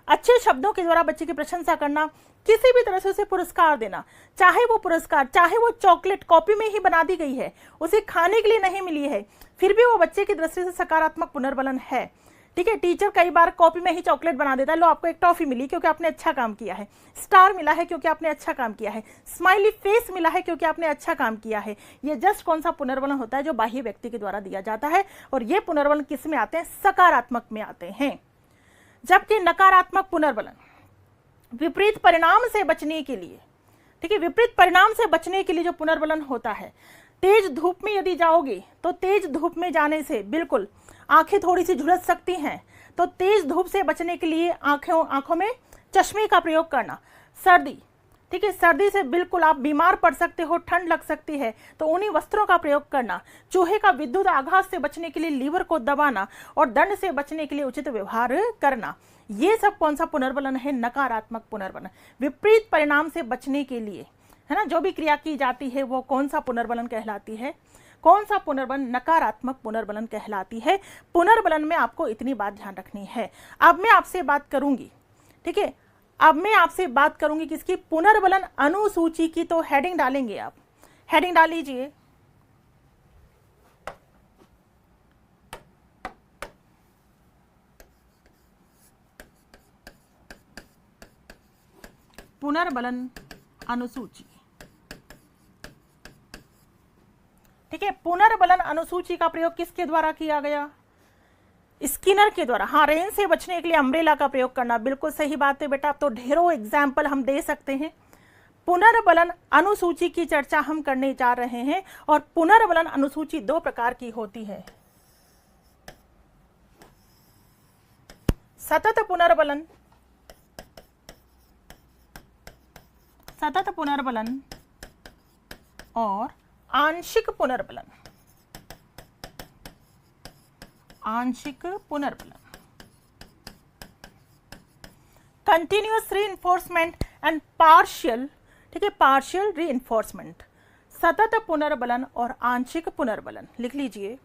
अच्छे शब्दों के द्वारा बच्चे की प्रशंसा करना, किसी भी तरह से उसे पुरस्कार देना, चाहे वो पुरस्कार, चाहे वो चॉकलेट कॉपी में ही बना दी गई है, उसे खाने के लिए नहीं मिली है, फिर भी वो बच्चे की दृष्टि से सकारात्मक पुनर्बलन है। ठीक है, टीचर कई बार कॉपी में ही चॉकलेट बना देता है, लो आपको एक टॉफी मिली क्योंकि आपने अच्छा काम किया है, स्टार मिला है क्योंकि आपने अच्छा काम किया है, स्माइली फेस मिला है क्योंकि आपने अच्छा काम किया है। ये जस्ट कौन सा पुनर्बलन होता है, जो बाह्य व्यक्ति के द्वारा दिया जाता है, और ये पुनर्बलन किस में आते हैं, सकारात्मक में आते हैं। जबकि नकारात्मक पुनर्बलन विपरीत परिणाम से बचने के लिए, ठीक है, विपरीत परिणाम से बचने के लिए जो पुनर्बलन होता है, तेज धूप में यदि जाओगे तो तेज धूप में जाने से बिल्कुल आंखें थोड़ी सी झुलस सकती हैं, तो तेज धूप से बचने के लिए आंखों में चश्मे का प्रयोग करना। सर्दी, ठीक है, सर्दी से बिल्कुल आप बीमार पड़ सकते हो, ठंड लग सकती है, तो उन्हीं वस्त्रों का प्रयोग करना। चूहे का विद्युत आघात से बचने के लिए लीवर को दबाना, और दंड से बचने के लिए उचित व्यवहार करना। ये सब कौन सा पुनर्बलन है, नकारात्मक पुनर्बलन। विपरीत परिणाम से बचने के लिए, है ना, जो भी क्रिया की जाती है वो कौन सा पुनर्बलन कहलाती है, कौन सा पुनर्बलन, नकारात्मक पुनर्बलन कहलाती है। पुनर्बलन में आपको इतनी बात ध्यान रखनी है। अब मैं आपसे बात करूंगी, ठीक है, अब मैं आपसे बात करूंगी किसकी, पुनर्बलन अनुसूची की। तो हेडिंग डालेंगे आप, हेडिंग डाल लीजिए, पुनर्बलन अनुसूची। ठीक है, पुनर्बलन अनुसूची का प्रयोग किसके द्वारा किया गया, स्किनर के द्वारा। हाँ, रेन से बचने के लिए अम्ब्रेला का प्रयोग करना, बिल्कुल सही बात है बेटा। अब तो ढेरों एग्जाम्पल हम दे सकते हैं। पुनर्बलन अनुसूची की चर्चा हम करने जा रहे हैं, और पुनर्बलन अनुसूची 2 प्रकार की होती है, सतत पुनर्बलन, सतत पुनर्बलन और आंशिक पुनर्बलन, आंशिक पुनर्बलन। कंटिन्यूअस रीइंफोर्समेंट एंड पार्शियल, ठीक है, पार्शियल रीइंफोर्समेंट, सतत पुनर्बलन और आंशिक पुनर्बलन लिख लीजिए।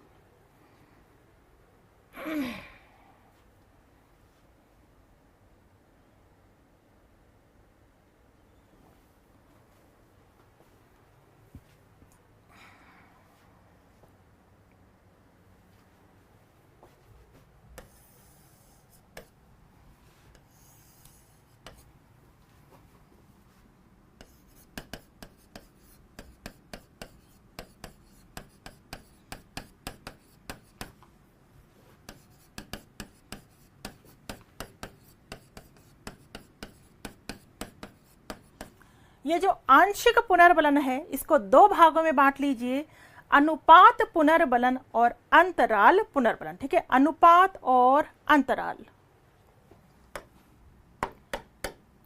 ये जो आंशिक पुनर्बलन है, इसको 2 भागों में बांट लीजिए, अनुपात पुनर्बलन और अंतराल पुनर्बलन। ठीक है, अनुपात और अंतराल।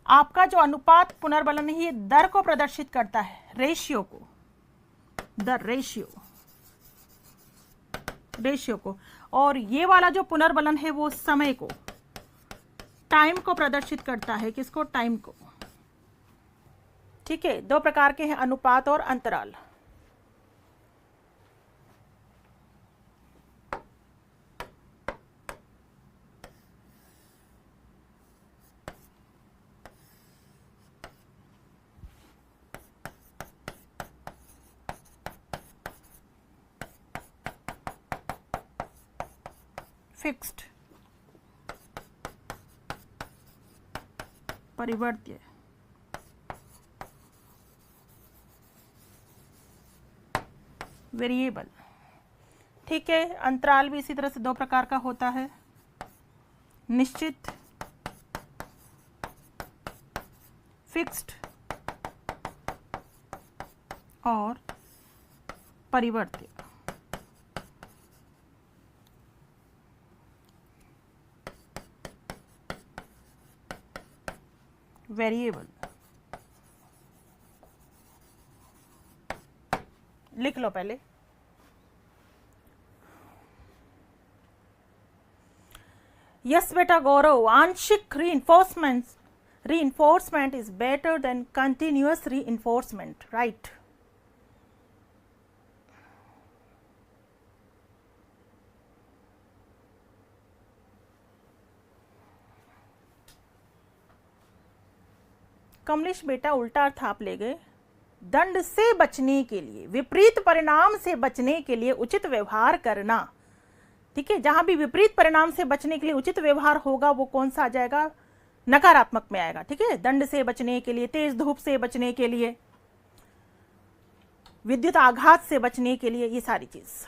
आपका जो अनुपात पुनर्बलन है, ये दर को प्रदर्शित करता है, रेशियो को, द रेशियो को, और ये वाला जो पुनर्बलन है वो समय को, टाइम को प्रदर्शित करता है। किसको, टाइम को। ठीक है, 2 प्रकार के हैं, अनुपात और अंतराल। फिक्स्ड, परिवर्त्य, वेरिएबल। ठीक है, अंतराल भी इसी तरह से दो प्रकार का होता है, निश्चित, फिक्स्ड और परिवर्त्य। वेरिएबल लिख लो पहले। यस बेटा गौरव, आंशिक reinforcement is better than continuous reinforcement, right? Kamlesh बेटा उल्टा अर्थ आप ले गए। दंड से बचने के लिए, विपरीत परिणाम से बचने के लिए उचित व्यवहार करना। ठीक है, जहां भी विपरीत परिणाम से बचने के लिए उचित व्यवहार होगा वो कौन सा आ जाएगा? नकारात्मक में आएगा। ठीक है, दंड से बचने के लिए, तेज धूप से बचने के लिए, विद्युत आघात से बचने के लिए, ये सारी चीज।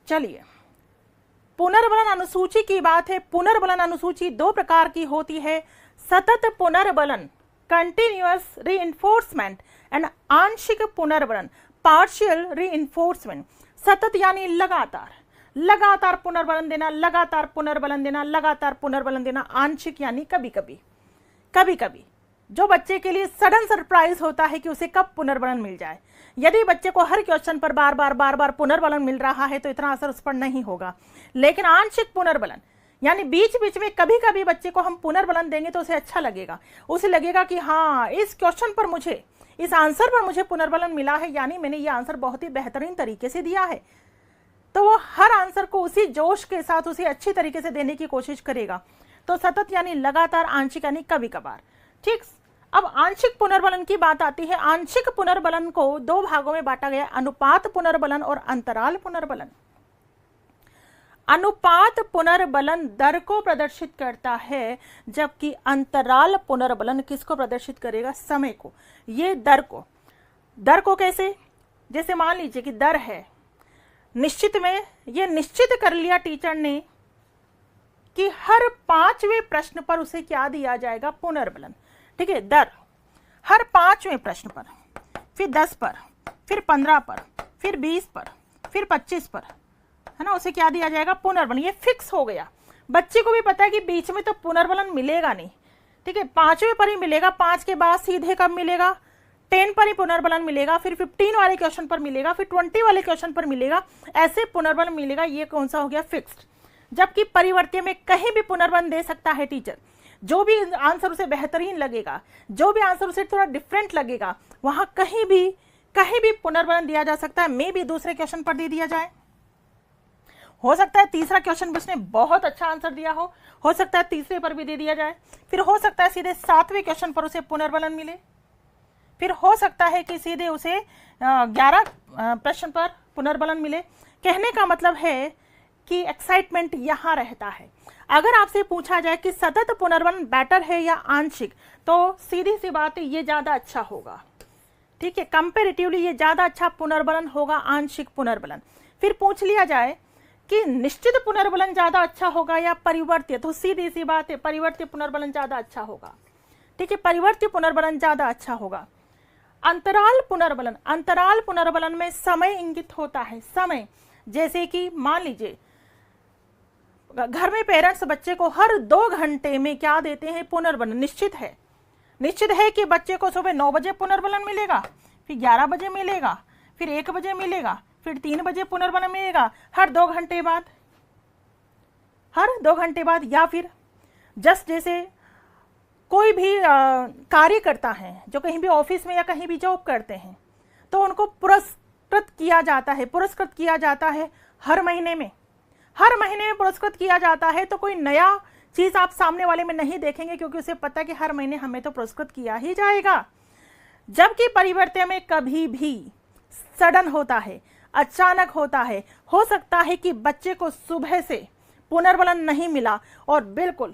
चलिए, पुनर्बलन अनुसूची की बात है। पुनर्बलन अनुसूची दो प्रकार की होती है, सतत पुनर्बलन, कंटिन्यूअस रीइंफोर्समेंट, एंड आंशिक पुनर्बलन, पार्शियल रीइंफोर्समेंट। सतत यानी लगातार, लगातार पुनर्बलन देना, लगातार पुनर्बलन देना, लगातार पुनर्बलन देना। आंशिक यानी कभी कभी, कभी कभी, जो बच्चे के लिए सडन सरप्राइज होता है कि उसे कब पुनर्बलन मिल जाए। यदि बच्चे को हर क्वेश्चन पर बार बार पुनर्बलन मिल रहा है तो इतना असर उस पर नहीं होगा। लेकिन आंशिक पुनर्बलन यानी बीच बीच में कभी कभी बच्चे को हम पुनर्बलन देंगे तो उसे अच्छा लगेगा, उसे लगेगा कि हाँ, इस क्वेश्चन पर मुझे, इस आंसर पर मुझे पुनर्बलन मिला है, यानी मैंने ये आंसर बहुत ही बेहतरीन तरीके से दिया है। तो वो हर आंसर को उसी जोश के साथ, उसी अच्छी तरीके से देने की कोशिश करेगा। तो सतत यानी लगातार, आंशिक यानी कभी कभार। ठीक, अब आंशिक पुनर्बलन की बात आती है। आंशिक पुनर्बलन को दो भागों में बांटा गया, अनुपात पुनर्बलन और अंतराल पुनर्बलन। अनुपात पुनर्बलन दर को प्रदर्शित करता है, जबकि अंतराल पुनर्बलन किसको प्रदर्शित करेगा? समय को। ये दर को कैसे? जैसे मान लीजिए कि दर है निश्चित में, ये निश्चित कर लिया टीचर ने कि हर 5वें प्रश्न पर उसे क्या दिया जाएगा? पुनर्बलन। ठीक है, दर हर 5वें प्रश्न पर, फिर 10 पर, फिर 15 पर, फिर 20 पर, फिर 25 पर, है ना, उसे क्या दिया जाएगा? पुनर्बलन। ये फिक्स हो गया। बच्चे को भी पता है कि बीच में तो पुनर्बलन मिलेगा नहीं। ठीक है, 5वें पर ही मिलेगा, 5 के बाद सीधे कब मिलेगा? 10 पर ही पुनर्बलन मिलेगा, फिर 15 वाले क्वेश्चन पर मिलेगा, फिर 20 वाले क्वेश्चन पर मिलेगा, ऐसे पुनर्बलन मिलेगा। ये कौन सा हो गया? फिक्स्ड। जबकि परिवर्त्य में कहीं भी पुनर्बलन दे सकता है टीचर। जो भी आंसर उसे बेहतरीन लगेगा, जो भी आंसर उसे थोड़ा डिफरेंट लगेगा, वहां कहीं भी पुनर्बलन दिया जा सकता है। मे भी दूसरे क्वेश्चन पर दे दिया जाए, हो सकता है तीसरा क्वेश्चन भी उसने बहुत अच्छा आंसर दिया हो सकता है तीसरे पर भी दे दिया जाए, फिर हो सकता है सीधे 7वें क्वेश्चन पर उसे पुनर्बलन मिले, फिर हो सकता है कि सीधे उसे 11 प्रश्न पर पुनर्बलन मिले। कहने का मतलब है कि एक्साइटमेंट यहां रहता है। अगर आपसे पूछा जाए कि सतत पुनर्बलन बेटर है या आंशिक, तो सीधी सी बात है, ये ज्यादा अच्छा होगा। ठीक है, कंपैरेटिवली ये ज्यादा अच्छा पुनर्बलन होगा, आंशिक पुनर्बलन। फिर पूछ लिया जाए कि निश्चित पुनर्बलन ज्यादा अच्छा होगा या परिवर्त्य, तो सीधी सी बात है, परिवर्त्य पुनर्बलन ज्यादा अच्छा होगा। ठीक है, परिवर्त्य पुनर्बलन ज्यादा अच्छा होगा। अंतराल पुनर्बलन में समय इंगित होता है। समय, जैसे कि मान लीजिए घर में पेरेंट्स बच्चे को हर 2 घंटे में क्या देते हैं? पुनर्बलन। निश्चित है कि बच्चे को सुबह 9 बजे पुनर्बलन मिलेगा, फिर 11 बजे मिलेगा, फिर 1 बजे मिलेगा, फिर 3 बजे पुनर्बलन मिलेगा, हर 2 घंटे बाद। या फिर जैसे कोई भी कार्य करता है, जो कहीं भी ऑफिस में या कहीं भी जॉब करते हैं, तो उनको पुरस्कृत किया जाता है, पुरस्कृत किया जाता है हर महीने में, हर महीने में पुरस्कृत किया जाता है। तो कोई नया चीज आप सामने वाले में नहीं देखेंगे, क्योंकि उसे पता है कि हर महीने हमें तो पुरस्कृत किया ही जाएगा। जबकि परिवर्त्य में कभी भी सडन होता है, अचानक होता है। हो सकता है कि बच्चे को सुबह से पुनर्बलन नहीं मिला और बिल्कुल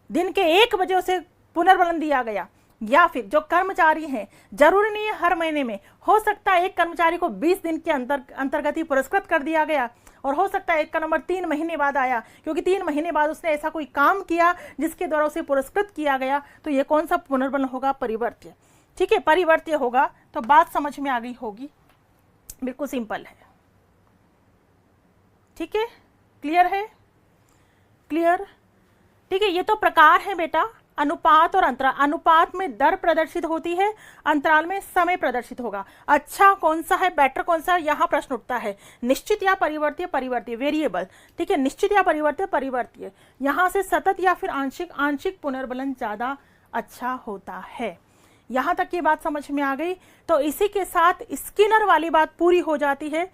दिन के 1 बजे उसे पुनर्बलन दिया गया, या फिर जो कर्मचारी हैं, जरूरी नहीं है हर महीने में, हो सकता है एक कर्मचारी को 20 दिन के अंतर्गत ही पुरस्कृत कर दिया गया, और हो सकता है एक का नंबर 3 महीने बाद आया, क्योंकि 3 महीने बाद उसने ऐसा कोई काम किया जिसके द्वारा उसे पुरस्कृत किया गया। तो ये कौन सा पुनर्बलन होगा? परिवर्त्य। ठीक है, परिवर्त्य होगा। तो बात समझ में आ गई होगी, बिल्कुल सिंपल है। ठीक है, क्लियर है? क्लियर? ठीक है, ये तो प्रकार है बेटा, अनुपात और अंतराल। अनुपात में दर प्रदर्शित होती है, अंतराल में समय प्रदर्शित होगा। अच्छा कौन सा है, बेटर कौन सा? यहाँ प्रश्न उठता है, निश्चित या परिवर्त्य? परिवर्त्य, वेरिएबल। ठीक है, निश्चित या परिवर्त्य? परिवर्त्य। यहाँ से सतत या फिर आंशिक? आंशिक पुनर्बलन ज्यादा अच्छा होता है। यहाँ तक ये बात समझ में आ गई। तो इसी के साथ स्किनर वाली बात पूरी हो जाती है।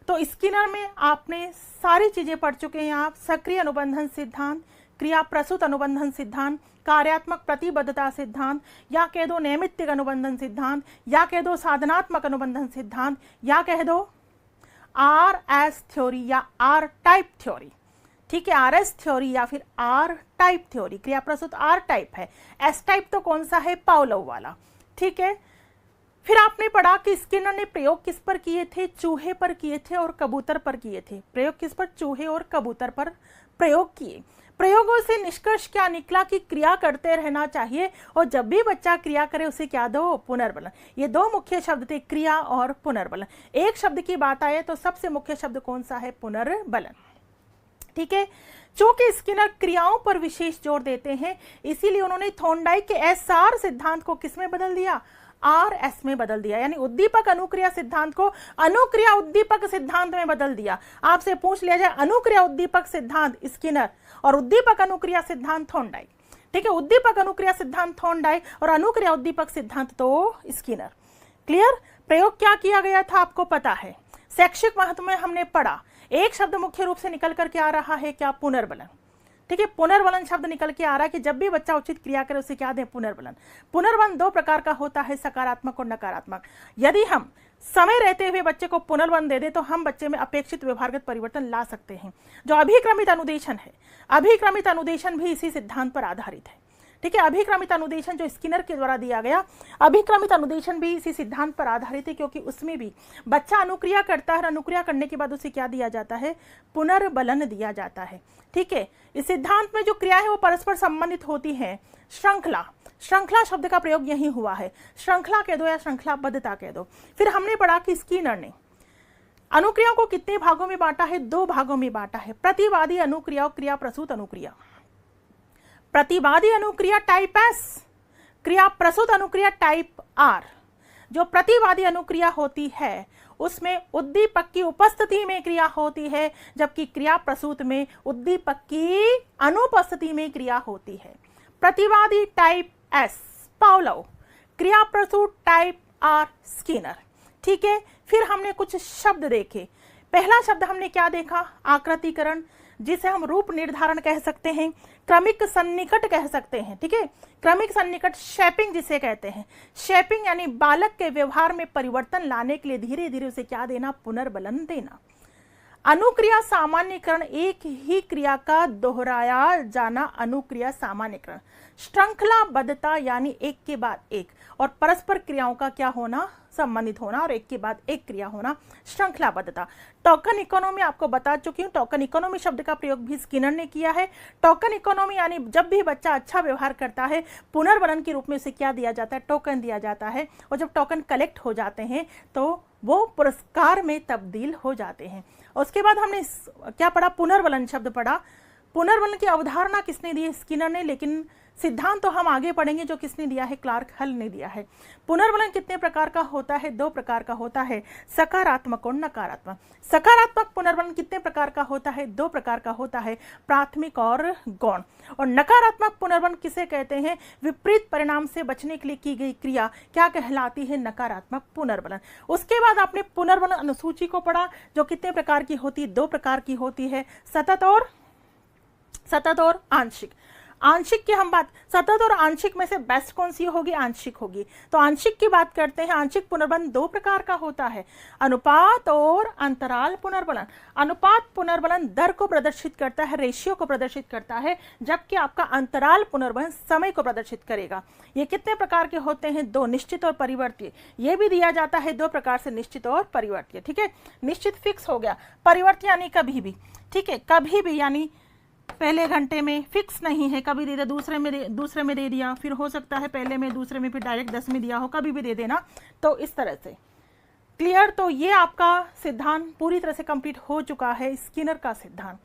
तो स्किनर में आपने सारी चीजें पढ़ चुके हैं आप, सक्रिय अनुबंधन सिद्धांत, क्रिया प्रसूत अनुबंधन सिद्धांत, कार्यात्मक प्रतिबद्धता सिद्धांत, या कह दो नैमित्तिक अनुबंधन सिद्धांत, या कह दो साधनात्मक अनुबंधन सिद्धांत, या कह दो RS थ्योरी या R टाइप थ्योरी। ठीक है, RS थ्योरी या फिर R टाइप थ्योरी। क्रिया प्रसूत R टाइप है, S टाइप तो कौन सा है? पावलोव वाला। ठीक है, फिर आपने पढ़ा कि स्किनर ने प्रयोग किस पर किए थे? चूहे पर किए थे और कबूतर पर किए थे। प्रयोग किस पर? चूहे और कबूतर पर प्रयोग किए। प्रयोगों से निष्कर्ष क्या निकला कि क्रिया करते रहना चाहिए, और जब भी बच्चा क्रिया करे उसे क्या दो? पुनर्बलन। ये 2 मुख्य शब्द थे, क्रिया और पुनर्बलन। एक शब्द की बात आए तो सबसे मुख्य शब्द कौन सा है? पुनर्बलन। ठीक है, चूंकि स्किनर क्रियाओं पर विशेष जोर देते हैं, इसीलिए उन्होंने थॉर्नडाइक के SR सिद्धांत को किसमें बदल दिया? RS में बदल दिया, यानी उद्दीपक अनुक्रिया सिद्धांत को अनुक्रिया उद्दीपक सिद्धांत में बदल दिया। आपसे पूछ लिया जाए अनुक्रिया उद्दीपक सिद्धांत स्किनर और उद्दीपक अनुक्रिया सिद्धांत थॉर्नडाइक। ठीक है, उद्दीपक अनुक्रिया सिद्धांत थॉर्नडाइक और अनुक्रिया उद्दीपक सिद्धांत तो स्किनर। क्लियर? प्रयोग क्या किया गया था आपको पता है। शैक्षिक महत्व में हमने पढ़ा, एक शब्द मुख्य रूप से निकल करके आ रहा है क्या? पुनर्बलन। ठीक है, पुनर्बलन शब्द निकल के आ रहा है कि जब भी बच्चा उचित क्रिया करे उसे क्या दें? पुनर्बलन। पुनर्बलन 2 प्रकार का होता है, सकारात्मक और नकारात्मक। यदि हम समय रहते हुए बच्चे को पुनर्बलन दे दे तो हम बच्चे में अपेक्षित व्यवहारगत परिवर्तन ला सकते हैं। जो अभिक्रमित अनुदेशन है, अभिक्रमित अनुदेशन भी इसी सिद्धांत पर आधारित है। ठीक है, अभिक्रमित अनुदेशन जो स्किनर के द्वारा दिया गया, अभिक्रमित अनुदेशन भी इसी सिद्धांत पर आधारित है, क्योंकि उसमें भी बच्चा अनुक्रिया करता है, अनुक्रिया करने के बाद उसे क्या दिया जाता है? पुनर्बलन दिया जाता है। ठीक है, इस सिद्धांत में जो क्रिया है वो परस्पर संबंधित होती है। श्रृंखला, श्रृंखला शब्द का प्रयोग यही हुआ है, श्रृंखला कह दो या श्रृंखलाबद्धता कह दो। फिर हमने पढ़ा कि स्किनर ने अनुक्रियाओं को कितने भागों में बांटा है? 2 भागों में बांटा है, प्रतिवादी अनुक्रिया और क्रिया प्रसूत अनुक्रिया। प्रतिवादी अनुक्रिया टाइप S, क्रिया प्रसूत अनुक्रिया टाइप R। जो प्रतिवादी अनुक्रिया होती है उसमें उद्दीपक की उपस्थिति में क्रिया होती है, जबकि क्रिया प्रसूत में उद्दीपक की अनुपस्थिति में क्रिया होती है। प्रतिवादी टाइप S पावलोव, क्रिया प्रसूत टाइप R स्किनर। ठीक है, फिर हमने कुछ शब्द देखे। पहला शब्द हमने क्या देखा? आकृतिकरण, जिसे हम रूप निर्धारण कह सकते हैं, क्रमिक सन्निकट कह सकते हैं। ठीक है, क्रमिक सन्निकट, शेपिंग जिसे कहते हैं। शेपिंग यानी बालक के व्यवहार में परिवर्तन लाने के लिए धीरे धीरे उसे क्या देना? पुनर्बलन देना। अनुक्रिया सामान्यकरण, एक ही क्रिया का दोहराया जाना अनुक्रिया सामान्यकरण। श्रृंखलाबद्धता यानी एक के बाद एक, और परस्पर क्रियाओं का क्या होना? संबंधित होना, और एक के बाद एक क्रिया होना, श्रृंखलाबद्धता। टोकन इकोनॉमी आपको बता चुकी हूँ, टोकन इकोनॉमी शब्द का प्रयोग भी स्किनर ने किया है। टोकन इकोनॉमी यानी जब भी बच्चा अच्छा व्यवहार करता है, पुनर्बलन के रूप में उसे क्या दिया जाता है? टोकन दिया जाता है, और जब टोकन कलेक्ट हो जाते हैं तो वो पुरस्कार में तब्दील हो जाते हैं। उसके बाद हमने क्या पढ़ा? पुनर्बलन शब्द पढ़ा। पुनर्बलन की अवधारणा किसने दी? स्किनर ने, लेकिन सिद्धांत तो हम आगे पढ़ेंगे जो किसने दिया है, क्लार्क हल ने दिया है। पुनर्बलन कितने प्रकार का होता है, 2 प्रकार का होता है, सकारात्मक और नकारात्मक। सकारात्मक पुनर्बलन कितने प्रकार का होता है, 2 प्रकार का होता है, प्राथमिक और गौण। और नकारात्मक पुनर्बलन किसे कहते हैं, विपरीत परिणाम से बचने के लिए की गई क्रिया क्या कहलाती है, नकारात्मक पुनर्बलन। उसके बाद आपने पुनर्बलन अनुसूची को पढ़ा जो कितने प्रकार की होती है, 2 प्रकार की होती है, सतत और आंशिक। आंशिक की हम बात, सतत और आंशिक में से बेस्ट कौन सी होगी, आंशिक होगी। तो आंशिक की बात करते हैं। आंशिक पुनर्बलन 2 प्रकार का होता है, अनुपात और अंतराल पुनर्बलन। अनुपात पुनर्बलन दर को प्रदर्शित करता है, रेशियो को प्रदर्शित करता है, जबकि आपका अंतराल पुनर्बलन समय को प्रदर्शित करेगा। ये कितने प्रकार के होते हैं, 2, निश्चित और परिवर्तीय। ये भी दिया जाता है 2 प्रकार से, निश्चित और परिवर्तीय। ठीक है, निश्चित फिक्स हो गया, परिवर्तीय यानी कभी भी, ठीक है, कभी भी यानी पहले घंटे में फिक्स नहीं है, कभी दे दिया, दूसरे में दे दिया, फिर हो सकता है पहले में, दूसरे में, फिर डायरेक्ट 10 में दिया हो, कभी भी दे देना। तो इस तरह से क्लियर। तो ये आपका सिद्धांत पूरी तरह से कंप्लीट हो चुका है, स्किनर का सिद्धांत।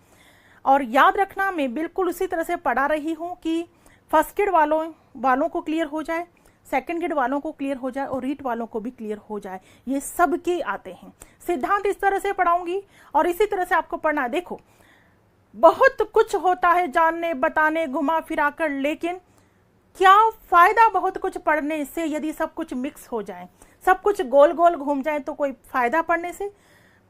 और याद रखना, मैं बिल्कुल उसी तरह से पढ़ा रही हूँ कि फर्स्ट ग्रेड वालों को क्लियर हो जाए, सेकंड ग्रेड वालों को क्लियर हो जाए और रीट वालों को भी क्लियर हो जाए। ये सबके आते हैं सिद्धांत, इस तरह से पढ़ाऊंगी और इसी तरह से आपको पढ़ना है। देखो बहुत कुछ होता है जानने, बताने, घुमा फिरा कर, लेकिन क्या फायदा बहुत कुछ पढ़ने से यदि सब कुछ मिक्स हो जाए, सब कुछ गोल गोल घूम जाए, तो कोई फायदा पढ़ने से?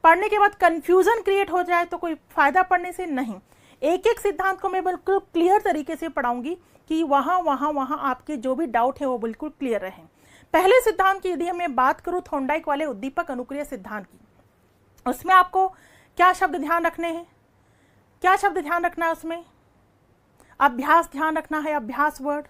पढ़ने के बाद कंफ्यूजन क्रिएट हो जाए तो कोई फायदा पढ़ने से? नहीं। एक एक सिद्धांत को मैं बिल्कुल क्लियर तरीके से पढ़ाऊंगी कि वहां आपके जो भी डाउट है वो बिल्कुल क्लियर रहे। पहले सिद्धांत की यदि मैं बात करूं, थॉर्नडाइक वाले उद्दीपक अनुक्रिया सिद्धांत की, उसमें आपको क्या शब्द ध्यान रखने हैं, क्या शब्द ध्यान रखना है उसमें? अभ्यास ध्यान रखना है, अभ्यास वर्ड,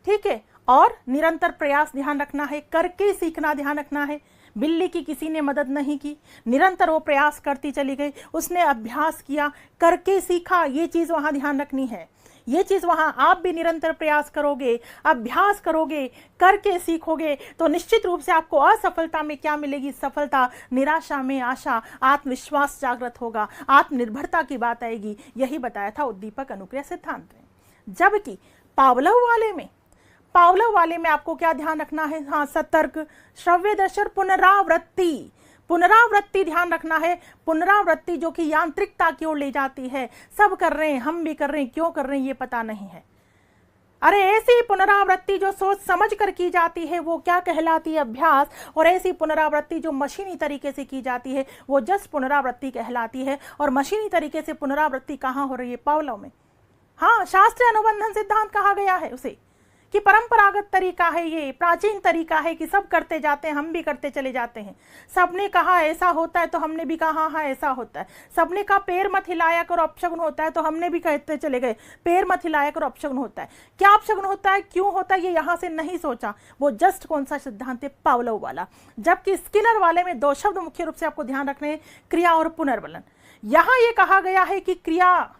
ठीक है, और निरंतर प्रयास ध्यान रखना है, करके सीखना ध्यान रखना है। बिल्ली की किसी ने मदद नहीं की, निरंतर वो प्रयास करती चली गई, उसने अभ्यास किया, करके सीखा, ये चीज वहां ध्यान रखनी है। ये चीज वहां आप भी निरंतर प्रयास करोगे, अभ्यास करोगे, करके सीखोगे तो निश्चित रूप से आपको असफलता में क्या मिलेगी, सफलता, निराशा में आशा, आत्मविश्वास जागृत होगा, आत्मनिर्भरता की बात आएगी। यही बताया था उद्दीपक अनुक्रिया सिद्धांत में। जबकि पावलोव वाले में आपको क्या ध्यान रखना है, हाँ, सतर्क, श्रव्य दर्शन, पुनरावृत्ति ध्यान रखना है। पुनरावृत्ति जो कि यांत्रिकता की ओर ले जाती है, सब कर रहे हैं, हम भी कर रहे हैं, क्यों कर रहे हैं ये पता नहीं है। अरे ऐसी पुनरावृत्ति जो सोच समझ कर की जाती है वो क्या कहलाती है, अभ्यास। और ऐसी पुनरावृत्ति जो मशीनी तरीके से की जाती है वो जस्ट पुनरावृत्ति कहलाती है। और मशीनी तरीके से पुनरावृत्ति कहाँ हो रही है, पावलोव में। हाँ, शास्त्रीय अनुबंधन सिद्धांत कहा गया है उसे कि परंपरागत तरीका है, ये प्राचीन तरीका है कि सब करते जाते हैं, हम भी करते चले जाते हैं। सबने कहा ऐसा होता है तो हमने भी कहा हाँ ऐसा होता है। सबने कहा पैर मत हिलाया कर, अपशगुन होता है, तो हमने भी कहते चले गए पैर मत हिलाया कर, अपशगुन होता है। क्या अपशगुन होता है, क्यों होता है, ये यहाँ से नहीं सोचा। वो जस्ट कौन सा सिद्धांत है, पावलोव वाला। जबकि स्किनर वाले में 2 शब्द मुख्य रूप से आपको ध्यान रखने हैं, क्रिया और पुनर्बलन। यहाँ ये कहा गया है कि क्रिया,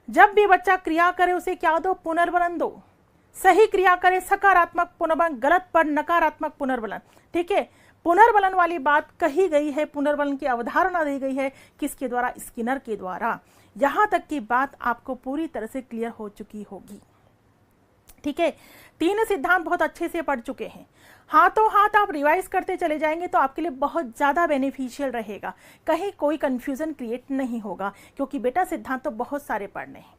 जब भी बच्चा क्रिया करे उसे क्या दो, पुनर्बलन दो। सही क्रिया करे सकारात्मक पुनर्बलन, गलत पर नकारात्मक पुनर्बलन। ठीक है, पुनर्बलन वाली बात कही गई है, पुनर्बलन की अवधारणा दी गई है किसके द्वारा, स्किनर के द्वारा। यहां तक की बात आपको पूरी तरह से क्लियर हो चुकी होगी। ठीक है, 3 सिद्धांत बहुत अच्छे से पढ़ चुके हैं। हाथों हाथ आप रिवाइज करते चले जाएंगे तो आपके लिए बहुत ज्यादा बेनिफिशियल रहेगा, कहीं कोई कंफ्यूजन क्रिएट नहीं होगा, क्योंकि बेटा सिद्धांत तो बहुत सारे पढ़ने हैं।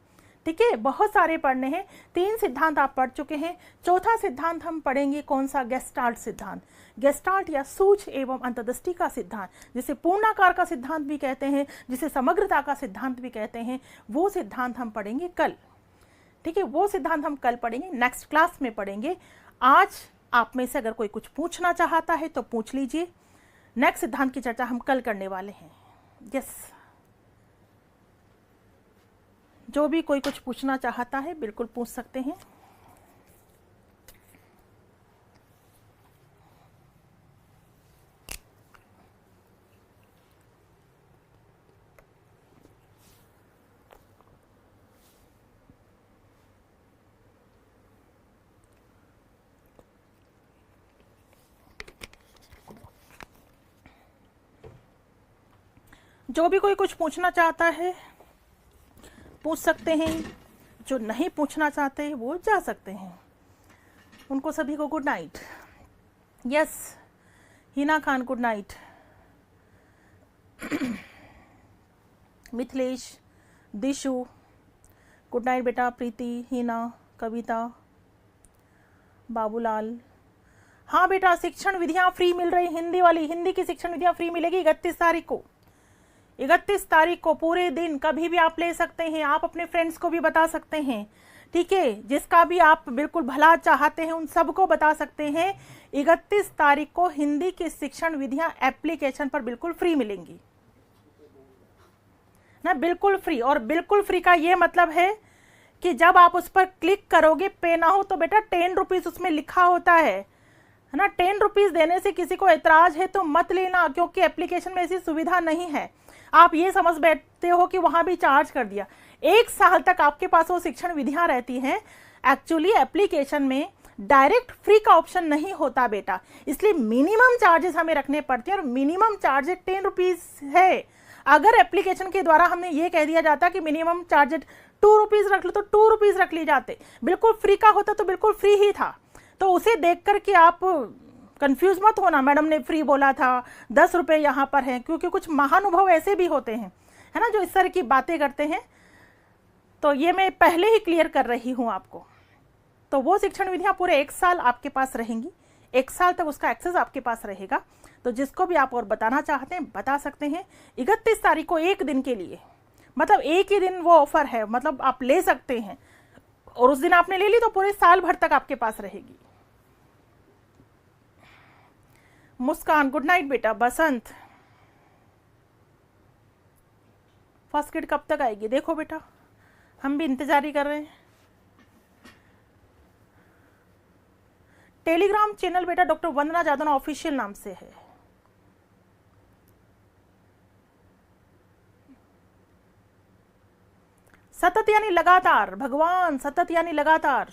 ठीक है, बहुत सारे पढ़ने हैं। 3 सिद्धांत आप पढ़ चुके हैं। चौथा सिद्धांत हम पढ़ेंगे कौन सा, गेस्टाल्ट सिद्धांत। गेस्टाल्ट या सूझ एवं अंतर्दृष्टि का सिद्धांत, जिसे पूर्णाकार का सिद्धांत भी कहते हैं, जिसे समग्रता का सिद्धांत भी कहते हैं, वो सिद्धांत हम पढ़ेंगे कल। ठीक है, वो सिद्धांत हम कल पढ़ेंगे, नेक्स्ट क्लास में पढ़ेंगे। आज आप में से अगर कोई कुछ पूछना चाहता है तो पूछ लीजिए। नेक्स्ट सिद्धांत की चर्चा हम कल करने वाले हैं। यस, जो भी कोई कुछ पूछना चाहता है बिल्कुल पूछ सकते हैं। जो भी कोई कुछ पूछना चाहता है पूछ सकते हैं। जो नहीं पूछना चाहते वो जा सकते हैं। उनको सभी को good night. Yes Hina Khan good night. Mithilesh, Dishu good night बेटा। प्रीति, हिना, कविता, बाबूलाल। हाँ बेटा शिक्षण विधियाँ फ्री मिल रही, हिंदी वाली, हिंदी की शिक्षण विधियाँ फ्री मिलेगी 31 तारीख को। 31 तारीख को पूरे दिन कभी भी आप ले सकते हैं, आप अपने फ्रेंड्स को भी बता सकते हैं, ठीक है, जिसका भी आप बिल्कुल भला चाहते हैं उन सबको बता सकते हैं। 31 तारीख को हिंदी की शिक्षण विधियाँ एप्लीकेशन पर बिल्कुल फ्री मिलेंगी ना, बिल्कुल फ्री। और बिल्कुल फ्री का ये मतलब है कि जब आप उस पर क्लिक करोगे, पे ना हो तो बेटा 10 रुपीज़ उसमें लिखा होता है ना। 10 रुपीज़ देने से किसी को एतराज है तो मत लेना, क्योंकि एप्लीकेशन में ऐसी सुविधा नहीं है। आप ये समझ बैठते हो कि वहाँ भी चार्ज कर दिया। 1 साल तक आपके पास वो शिक्षण विधियाँ रहती हैं। एक्चुअली एप्लीकेशन में डायरेक्ट फ्री का ऑप्शन नहीं होता बेटा, इसलिए मिनिमम चार्जेस हमें रखने पड़ते हैं और मिनिमम चार्जेस 10 रुपीज़ है। अगर एप्लीकेशन के द्वारा हमने ये कह दिया जाता कि मिनिमम चार्जेस 2 रुपीज़ रख लो तो 2 रुपीज़ रख लिए जाते, बिल्कुल फ्री का होता तो बिल्कुल फ्री ही था। तो उसे देख कर के आप कंफ्यूज मत होना, मैडम ने फ्री बोला था, 10 रुपये यहाँ पर है, क्योंकि कुछ महानुभाव ऐसे भी होते हैं, है ना, जो इस तरह की बातें करते हैं। तो ये मैं पहले ही क्लियर कर रही हूँ आपको। तो वो शिक्षण विधियाँ पूरे 1 साल आपके पास रहेंगी, 1 साल तक उसका एक्सेस आपके पास रहेगा। तो जिसको भी आप और बताना चाहते हैं बता सकते हैं। 31 तारीख को 1 दिन के लिए, मतलब एक ही दिन वो ऑफर है, मतलब आप ले सकते हैं और उस दिन आपने ले ली तो पूरे साल भर तक आपके पास रहेगी। मुस्कान गुड नाइट बेटा। बसंत फर्स्ट किट कब तक आएगी? देखो बेटा हम भी इंतजार ही कर रहे हैं। टेलीग्राम चैनल बेटा डॉक्टर वंदना जादव ऑफिशियल नाम से है। सतत यानी लगातार, भगवान सतत यानी लगातार,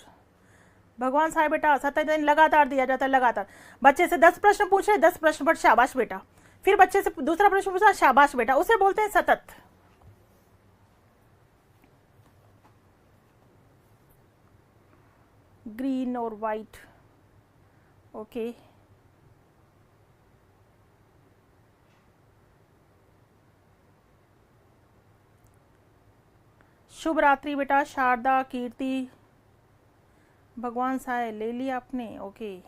भगवान साहब बेटा सतत यानी लगातार दिया जाता है, लगातार। बच्चे से 10 प्रश्न पूछ रहे, 10 प्रश्न पर शाबाश बेटा, फिर बच्चे से दूसरा प्रश्न पूछा शाबाश बेटा, उसे बोलते हैं सतत। ग्रीन और वाइट, ओके। शुभ रात्रि बेटा। शारदा, कीर्ति, भगवान साय ले लिया आपने, ओके।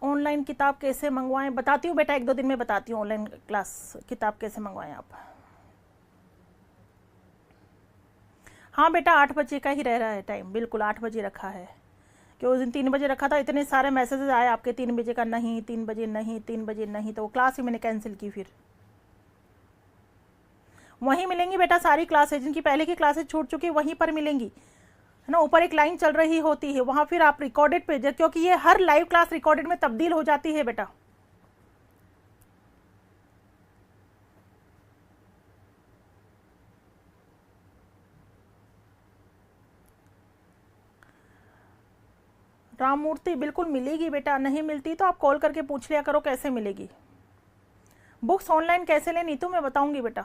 ऑनलाइन किताब कैसे मंगवाएं? बताती हूँ बेटा, 1-2 दिन में बताती हूँ ऑनलाइन क्लास किताब कैसे मंगवाएं आप। हाँ बेटा 8 बजे का ही रह रहा है टाइम, बिल्कुल 8 बजे रखा है, कि उस दिन 3 बजे रखा था। इतने सारे मैसेजेस आए आपके 3 बजे का नहीं, 3 बजे नहीं, 3 बजे नहीं, तो वो क्लास ही मैंने कैंसिल की। फिर वहीं मिलेंगी बेटा सारी क्लासेज, जिनकी पहले की क्लासेज छूट चुकी वहीं पर मिलेंगी, है ना। ऊपर एक लाइन चल रही होती है, वहाँ फिर आप रिकॉर्डेड पे, क्योंकि ये हर लाइव क्लास रिकॉर्डेड में तब्दील हो जाती है बेटा। राममूर्ति बिल्कुल मिलेगी बेटा, नहीं मिलती तो आप कॉल करके पूछ लिया करो कैसे मिलेगी। बुक्स ऑनलाइन कैसे लेनी तो मैं बताऊंगी बेटा,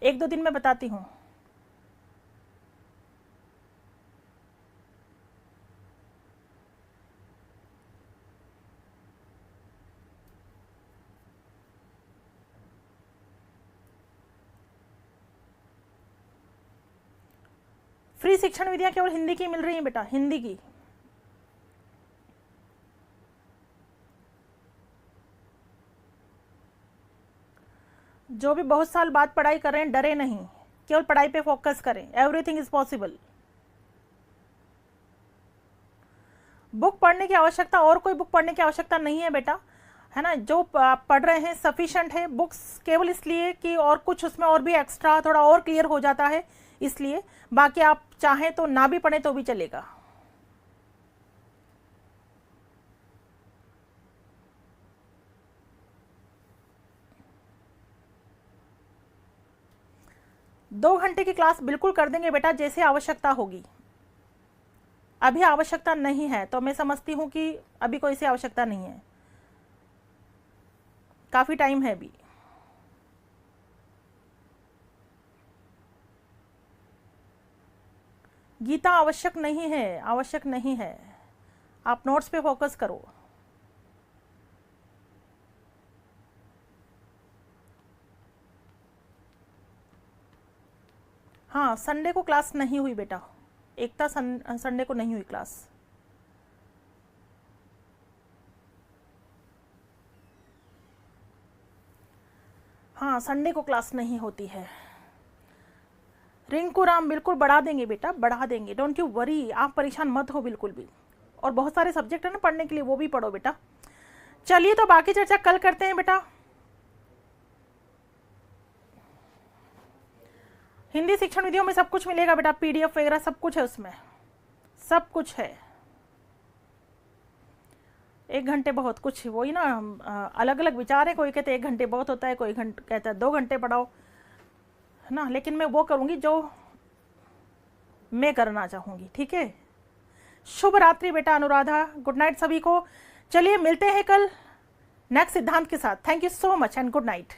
1-2 दिन में बताती हूँ। फ्री शिक्षण विधियाँ केवल हिंदी की मिल रही है बेटा, हिंदी की। जो भी बहुत साल बाद पढ़ाई कर रहे हैं डरे नहीं, केवल पढ़ाई पे फोकस करें, एवरीथिंग इज पॉसिबल। बुक पढ़ने की आवश्यकता, और कोई बुक पढ़ने की आवश्यकता नहीं है बेटा, है ना। जो आप पढ़ रहे हैं सफिशेंट है। बुक्स केवल इसलिए कि और कुछ उसमें और भी एक्स्ट्रा थोड़ा और क्लियर हो जाता है, इसलिए। बाकी आप चाहें तो ना भी पढ़ें तो भी चलेगा। दो घंटे की क्लास बिल्कुल कर देंगे बेटा, जैसे आवश्यकता होगी। अभी आवश्यकता नहीं है तो मैं समझती हूँ कि अभी कोई सी आवश्यकता नहीं है। काफी टाइम है अभी। गीता आवश्यक नहीं है, आवश्यक नहीं है, आप नोट्स पे फोकस करो। हाँ, संडे को क्लास नहीं हुई बेटा, एकता संडे को नहीं हुई क्लास। हाँ, संडे को क्लास नहीं होती है। रिंकू राम बिल्कुल बढ़ा देंगे बेटा, बढ़ा देंगे, डोंट यू वरी, आप परेशान मत हो बिल्कुल भी। और बहुत सारे सब्जेक्ट है ना पढ़ने के लिए, वो भी पढ़ो बेटा। चलिए तो बाकी चर्चा कल करते हैं बेटा। हिंदी शिक्षण विधियों में सब कुछ मिलेगा बेटा, पीडीएफ वगैरह सब कुछ है उसमें, सब कुछ है। 1 घंटे बहुत कुछ, वही ना, अलग अलग विचार है, कोई कहते 1 घंटे बहुत होता है, कोई कहता है 2 घंटे पढ़ाओ, है ना। लेकिन मैं वो करूंगी जो मैं करना चाहूंगी, ठीक है। शुभ रात्रि बेटा अनुराधा, गुड नाइट सभी को। चलिए मिलते हैं कल नेक्स्ट सिद्धांत के साथ। Thank you so much and good night.